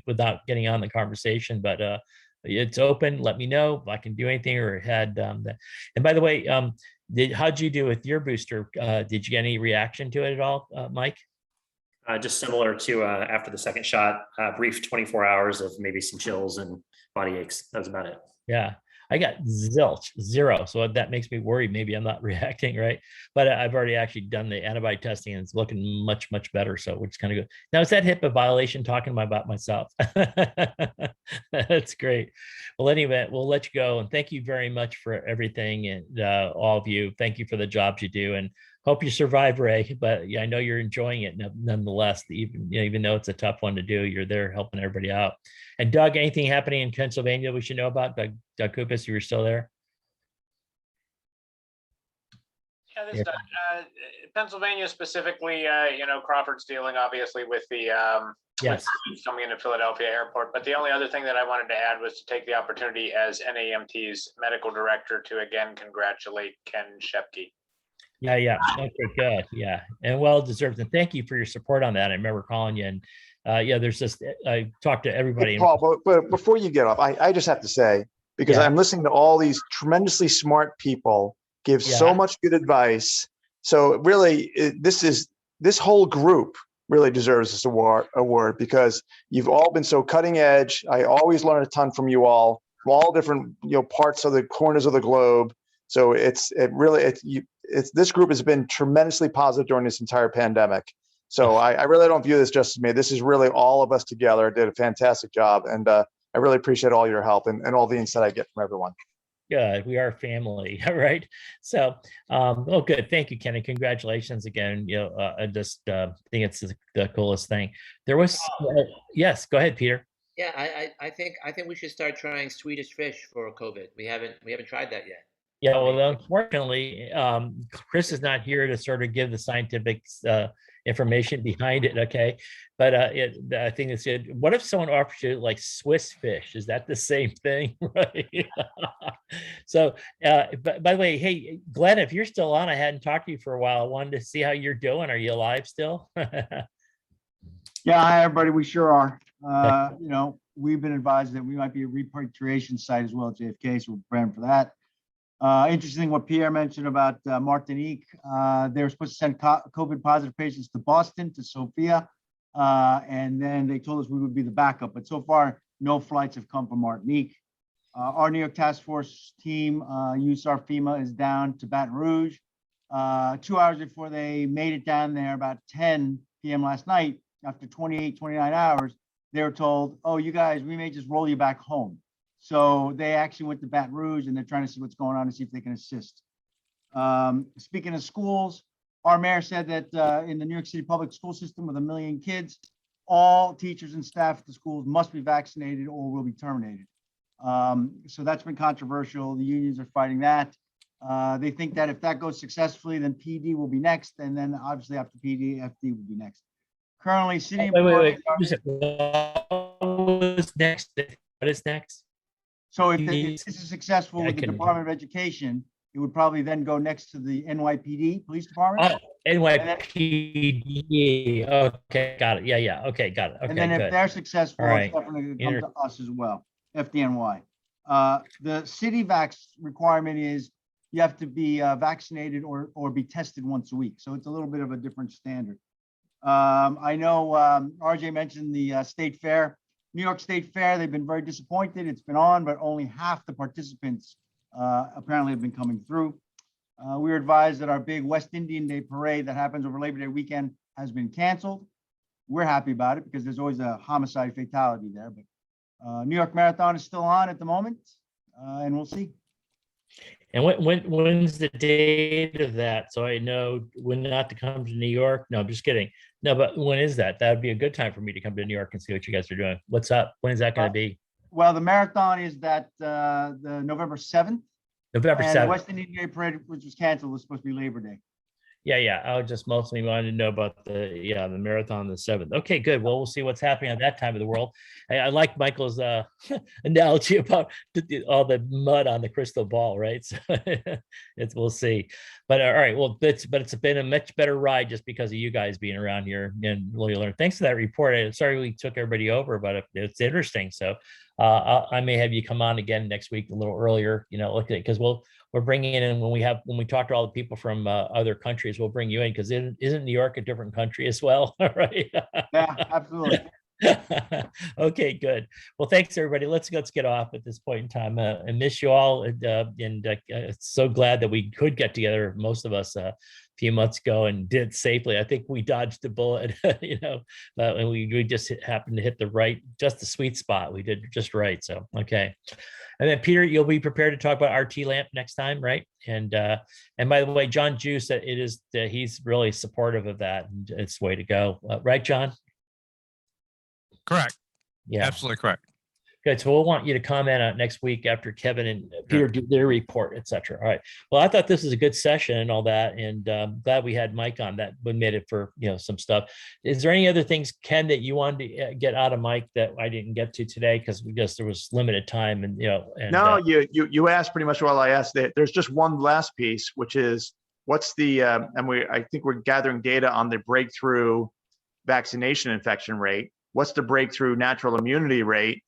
without getting on the conversation, but it's open. Let me know if I can do anything or had that. And by the way, how'd you do with your booster? Did you get any reaction to it at all, Mike? Just similar to after the second shot, brief 24 hours of maybe some chills and body aches. That was about it. Yeah. I got zero. So that makes me worried. Maybe I'm not reacting right, but I've already actually done the antibody testing and it's looking much, much better. So which is kind of good. Now, is that HIPAA violation talking about myself? That's great. Well, anyway, we'll let you go. And thank you very much for everything. And all of you, thank you for the jobs you do. And hope you survive, Ray, but yeah, I know you're enjoying it nonetheless. Even though it's a tough one to do, you're there helping everybody out. And Doug, anything happening in Pennsylvania we should know about? Doug Kupas, you were still there? Yeah, this is Doug. Pennsylvania specifically, Crawford's dealing obviously with the yes. with coming into Philadelphia airport. But the only other thing that I wanted to add was to take the opportunity as NAMT's medical director to again congratulate Ken Shepke. Yeah. Okay, good. Yeah. And well deserved. And thank you for your support on that. I remember calling you and there's just, I talked to everybody. Hey, Paul, but before you get off, I just have to say, because I'm listening to all these tremendously smart people give so much good advice. So really, this whole group really deserves this award because you've all been so cutting edge. I always learn a ton from you all, from all different parts of the corners of the globe. So this group has been tremendously positive during this entire pandemic. So I really don't view this just as me. This is really all of us together did a fantastic job. And I really appreciate all your help and all the insight I get from everyone. Good. We are family. All right. So, oh, good. Thank you, Kenny. Congratulations again. You know, I just think it's the coolest thing. There was, yes, go ahead, Peter. Yeah, I think we should start trying Swedish fish for COVID. We haven't tried that yet. Yeah, well, unfortunately, Chris is not here to sort of give the scientific information behind it. Okay, but I think it's good. What if someone offers you like Swiss fish? Is that the same thing, right? So, by the way, hey, Glenn, if you're still on, I hadn't talked to you for a while. I wanted to see how you're doing. Are you alive still? Yeah, hi, everybody. We sure are. You know, we've been advised that we might be a repatriation site as well at JFK, so we're preparing for that. Interesting what Pierre mentioned about Martinique. They were supposed to send COVID positive patients to Boston, to Sofia, and then they told us we would be the backup. But so far, no flights have come from Martinique. Our New York task force team, USAR FEMA, is down to Baton Rouge. 2 hours before they made it down there, about 10 p.m. last night, after 28, 29 hours, they were told, oh, you guys, we may just roll you back home. So they actually went to Baton Rouge and they're trying to see what's going on and see if they can assist. Speaking of schools, our mayor said that in the New York City public school system with 1 million kids, all teachers and staff at the schools must be vaccinated or will be terminated. So that's been controversial. The unions are fighting that. They think that if that goes successfully, then PD will be next. And then obviously after PD, FD will be next. Currently, city Wait. What's next? What is next? So if this is successful with the Department of Education, it would probably then go next to the NYPD Police Department. Oh, NYPD. Okay, got it. Yeah. Okay, got it. Okay, and then if good. they're successful, All right. it's definitely going to come to us as well, FDNY. The city vax requirement is you have to be vaccinated or be tested once a week. So it's a little bit of a different standard. I know RJ mentioned the state fair. New York State Fair, they've been very disappointed. It's been on, but only half the participants apparently have been coming through. We were advised that our big West Indian Day parade that happens over Labor Day weekend has been canceled. We're happy about it because there's always a homicide fatality there. But New York Marathon is still on at the moment, and we'll see. And when's the date of that? So I know when not to come to New York. No, I'm just kidding. No, but when is that? That would be a good time for me to come to New York and see what you guys are doing. What's up? When is that going to be? Well, the marathon is that the November 7th. November 7th. And the West Indian Day parade, which was canceled, was supposed to be Labor Day. Yeah. I was just mostly wanted to know about the marathon on the 7th. Okay, good. Well, we'll see what's happening at that time of the world. I like Michael's analogy about all the mud on the crystal ball, right? So we'll see. But all right, well, it's been a much better ride just because of you guys being around here and really learn. Thanks for that report. I'm sorry we took everybody over, but it's interesting. So I may have you come on again next week a little earlier, look at it, because we're bringing in when we talk to all the people from other countries, we'll bring you in because isn't New York a different country as well? Right? Yeah, absolutely. Okay, good. Well, thanks everybody. Let's get off at this point in time. I miss you all, and so glad that we could get together, most of us, a few months ago and did it safely. I think we dodged a bullet, and we just happened to hit just the sweet spot. We did just right. So okay. And then Peter, you'll be prepared to talk about RT Lamp next time, right? And by the way, John Juice, he's really supportive of that, and it's the way to go, right, John? Correct. Yeah, absolutely correct. Good. So we'll want you to comment on it next week after Kevin and Peter do their report, et cetera. All right. Well, I thought this was a good session and all that, and glad we had Mike on that. We made it for some stuff. Is there any other things, Ken, that you wanted to get out of Mike that I didn't get to today because there was limited time and No, you asked pretty much all I asked. There's just one last piece, which is what's the I think we're gathering data on the breakthrough vaccination infection rate. What's the breakthrough natural immunity rate?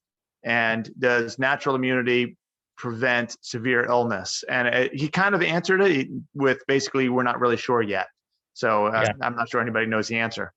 And does natural immunity prevent severe illness? And he kind of answered it with basically, we're not really sure yet. So I'm not sure anybody knows the answer.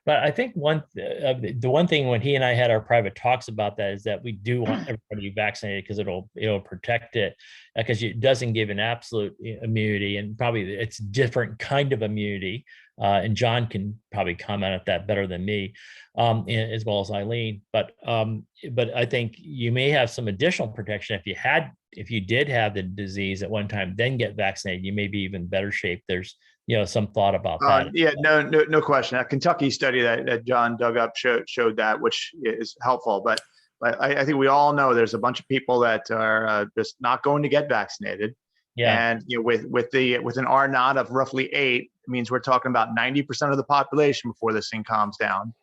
But I think the one thing when he and I had our private talks about that is that we do want everybody to be vaccinated because it'll protect it, because it doesn't give an absolute immunity, and probably it's different kind of immunity. And John can probably comment on that better than me, as well as Eileen. But I think you may have some additional protection if you had if you did have the disease at one time, then get vaccinated, you may be even better shape. There's, some thought about that. Yeah, no question. That Kentucky study that John dug up showed that, which is helpful. But I think we all know there's a bunch of people that are just not going to get vaccinated. Yeah. And with an R naught of roughly 8, it means we're talking about 90% of the population before this thing calms down.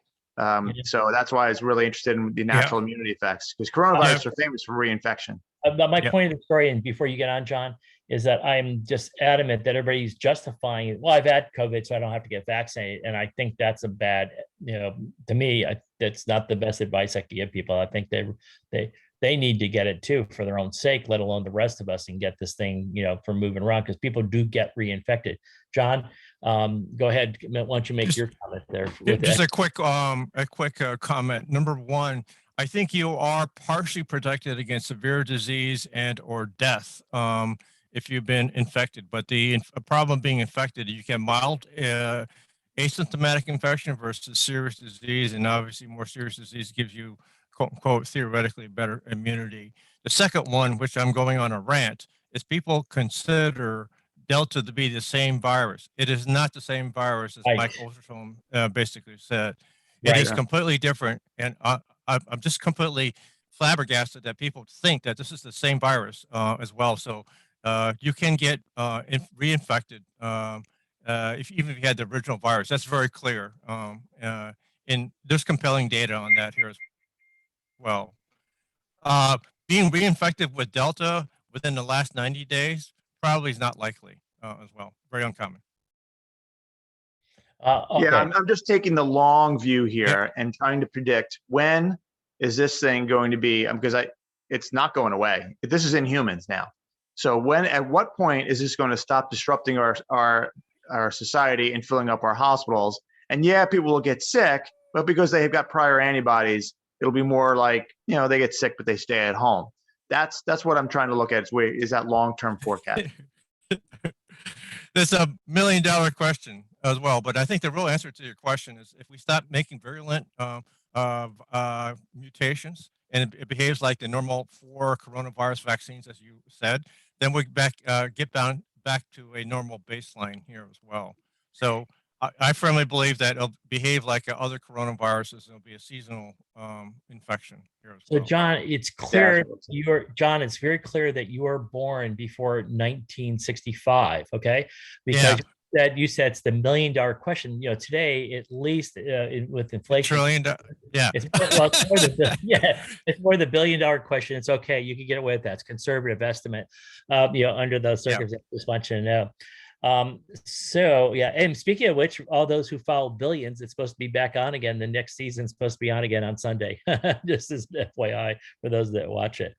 So that's why I was really interested in the natural immunity effects, because coronavirus are famous for reinfection. But my point of the story, and before you get on, John, is that I'm just adamant that everybody's justifying it. Well, I've had COVID, so I don't have to get vaccinated. And I think that's a bad, to me, that's not the best advice I can give people. I think they need to get it too for their own sake, let alone the rest of us, and get this thing, from moving around, because people do get reinfected. John, go ahead. Why don't you make your comment there? Just a quick comment. Number one, I think you are partially protected against severe disease and or death if you've been infected. But the problem being infected, you get mild asymptomatic infection versus serious disease, and obviously more serious disease gives you quote unquote theoretically better immunity. The second one, which I'm going on a rant, is people consider Delta to be the same virus. It is not the same virus as Mike Osterholm basically said. It is completely different, and I'm just completely flabbergasted that people think that this is the same virus as well. So you can get reinfected even if you had the original virus. That's very clear. And there's compelling data on that here as well. Being reinfected with Delta within the last 90 days probably is not likely as well. Very uncommon. Okay. Yeah, I'm just taking the long view here and trying to predict when is this thing going to be, because it's not going away. This is in humans now. So at what point is this going to stop disrupting our society and filling up our hospitals? And yeah, people will get sick, but because they have got prior antibodies, it'll be more like, they get sick, but they stay at home. That's what I'm trying to look at is that long-term forecast. That's $1 million question as well, but I think the real answer to your question is if we stop making virulent mutations and it behaves like the normal 4 coronavirus vaccines, as you said, then we get back to a normal baseline here as well. So I firmly believe that it'll behave like other coronaviruses. It'll be a seasonal infection here as well. So John, it's clear it's very clear that you were born before 1965. Okay, because you said it's the $1 million question. Today at least with inflation, $1 trillion. Yeah, it's more the $1 billion question. It's okay, you can get away with that. It's conservative estimate. Under those circumstances, just want you to know. And speaking of which, all those who follow Billions, it's supposed to be back on again. The next season's supposed to be on again on Sunday. Just as FYI for those that watch it.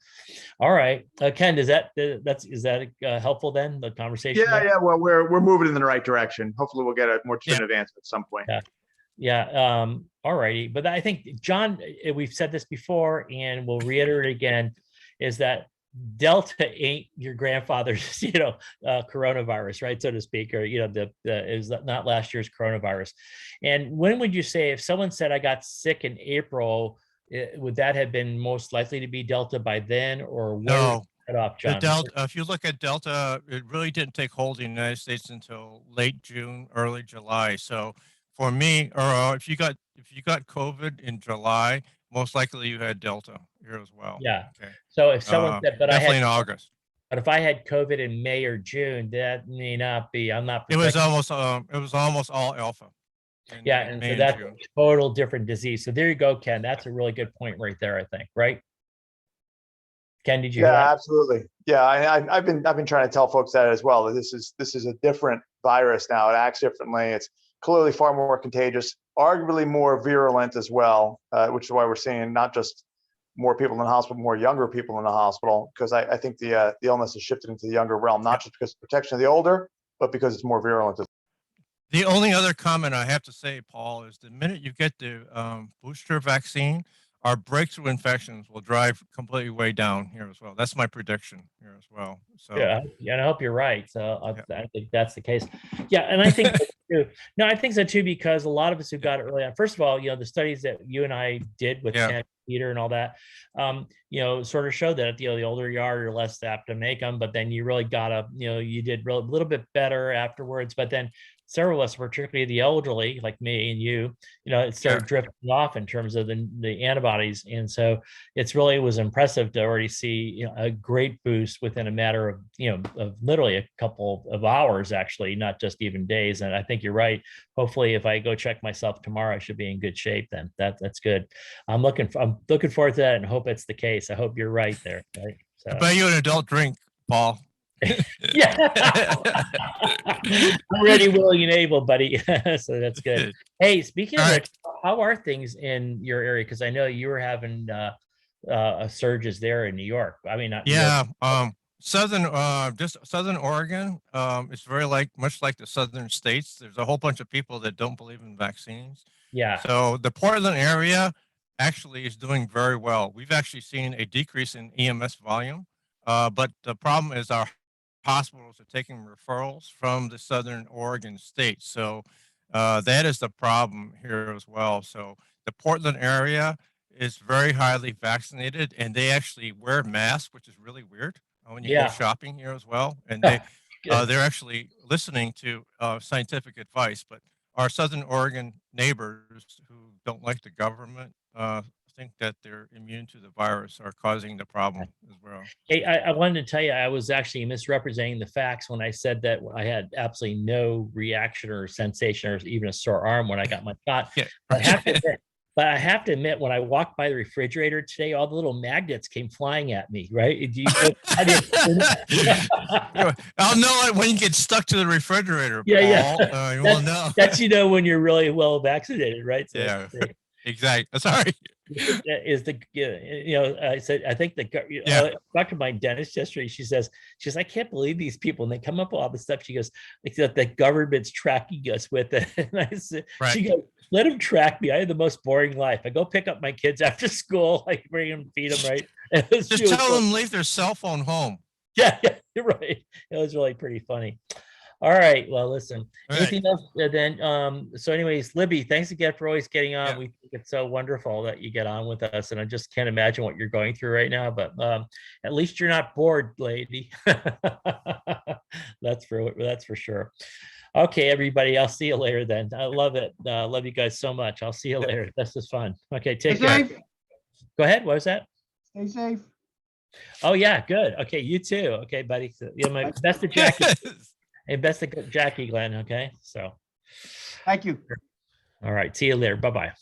All right, Ken, is that helpful then, the conversation? Yeah. Well, we're moving in the right direction. Hopefully, we'll get a more definitive answer at some point. Yeah. All righty. But I think, John, we've said this before, and we'll reiterate again, is that Delta ain't your grandfather's, coronavirus, right, so to speak, or is not last year's coronavirus. And when would you say, if someone said I got sick in April, would that have been most likely to be Delta by then, or no? Off, John? If you look at Delta, it really didn't take hold in the United States until late June, early July. So for me, or if you got COVID in July, most likely you had Delta here as well. Yeah. Okay. So if someone said, but definitely I had in August. But if I had COVID in May or June, that may not be. I'm not. It was almost all alpha. And so that's a total different disease. So there you go, Ken. That's a really good point right there, I think. Right? Ken, did you? Yeah, absolutely. Yeah, I've been trying to tell folks that as well. That this is a different virus now. It acts differently. It's clearly far more contagious, arguably more virulent as well, which is why we're seeing not just more people in the hospital, more younger people in the hospital, because I think the illness has shifted into the younger realm, not just because of protection of the older, but because it's more virulent. The only other comment I have to say, Paul, is the minute you get the booster vaccine, our breakthrough infections will drive completely way down here as well. That's my prediction here as well. So and I hope you're right. So I think that's the case. Yeah, and I think too. No, I think so too, because a lot of us who got it early on, first of all, the studies that you and I did with Yeah. Ken, Peter and all that, sort of showed that, the older you are, you're less apt to make them, but then you really gotta, you did a little bit better afterwards, but then several of us, particularly the elderly, like me and you, it started drifting off in terms of the antibodies. And so it was impressive to already see, a great boost within a matter of, of literally a couple of hours, actually, not just even days. And I think you're right. Hopefully, if I go check myself tomorrow, I should be in good shape then. That's good. I'm looking forward to that and hope it's the case. I hope you're right there. Right? So. I buy you an adult drink, Paul. Yeah. I'm ready, willing, and able, buddy. So that's good. Hey, speaking of which, how are things in your area? Because I know you were having surges there in New York. I mean, not New York. Just Southern Oregon. It's very much like the southern states. There's a whole bunch of people that don't believe in vaccines. Yeah. So the Portland area actually is doing very well. We've actually seen a decrease in EMS volume, but the problem is our hospitals are taking referrals from the Southern Oregon state. So that is the problem here as well. So the Portland area is very highly vaccinated, and they actually wear masks, which is really weird when you go shopping here as well. And they're actually listening to scientific advice. But our Southern Oregon neighbors who don't like the government think that they're immune to the virus are causing the problem as well. Hey, I wanted to tell you, I was actually misrepresenting the facts when I said that I had absolutely no reaction or sensation or even a sore arm when I got my shot. Yeah. But I have to admit, when I walked by the refrigerator today, all the little magnets came flying at me, right? I'll know it when you get stuck to the refrigerator, Paul. Yeah. You will know. That's, when you're really well vaccinated, right? So yeah, exactly. Sorry. Is I said, I think talked to my dentist yesterday. She says, I can't believe these people. And they come up with all this stuff. She goes, the government's tracking us with it. And I said, she goes, let them track me. I have the most boring life. I go pick up my kids after school. I bring them, feed them, right? Just tell them leave their cell phone home. Yeah, you're right. It was really pretty funny. All right. Well, listen. Anything else? Then, so anyways, Libby, thanks again for always getting on. We think it's so wonderful that you get on with us, and I just can't imagine what you're going through right now. But at least you're not bored, lady. That's for sure. Okay, everybody. I'll see you later. Then I love it. Love you guys so much. I'll see you later. This is fun. Okay, take care. Go ahead. What was that? Stay safe. Oh yeah, good. Okay, you too. Okay, buddy. So, my best to Jackie. And best of Jackie, Glenn. Okay, so thank you. All right, see you later. Bye-bye.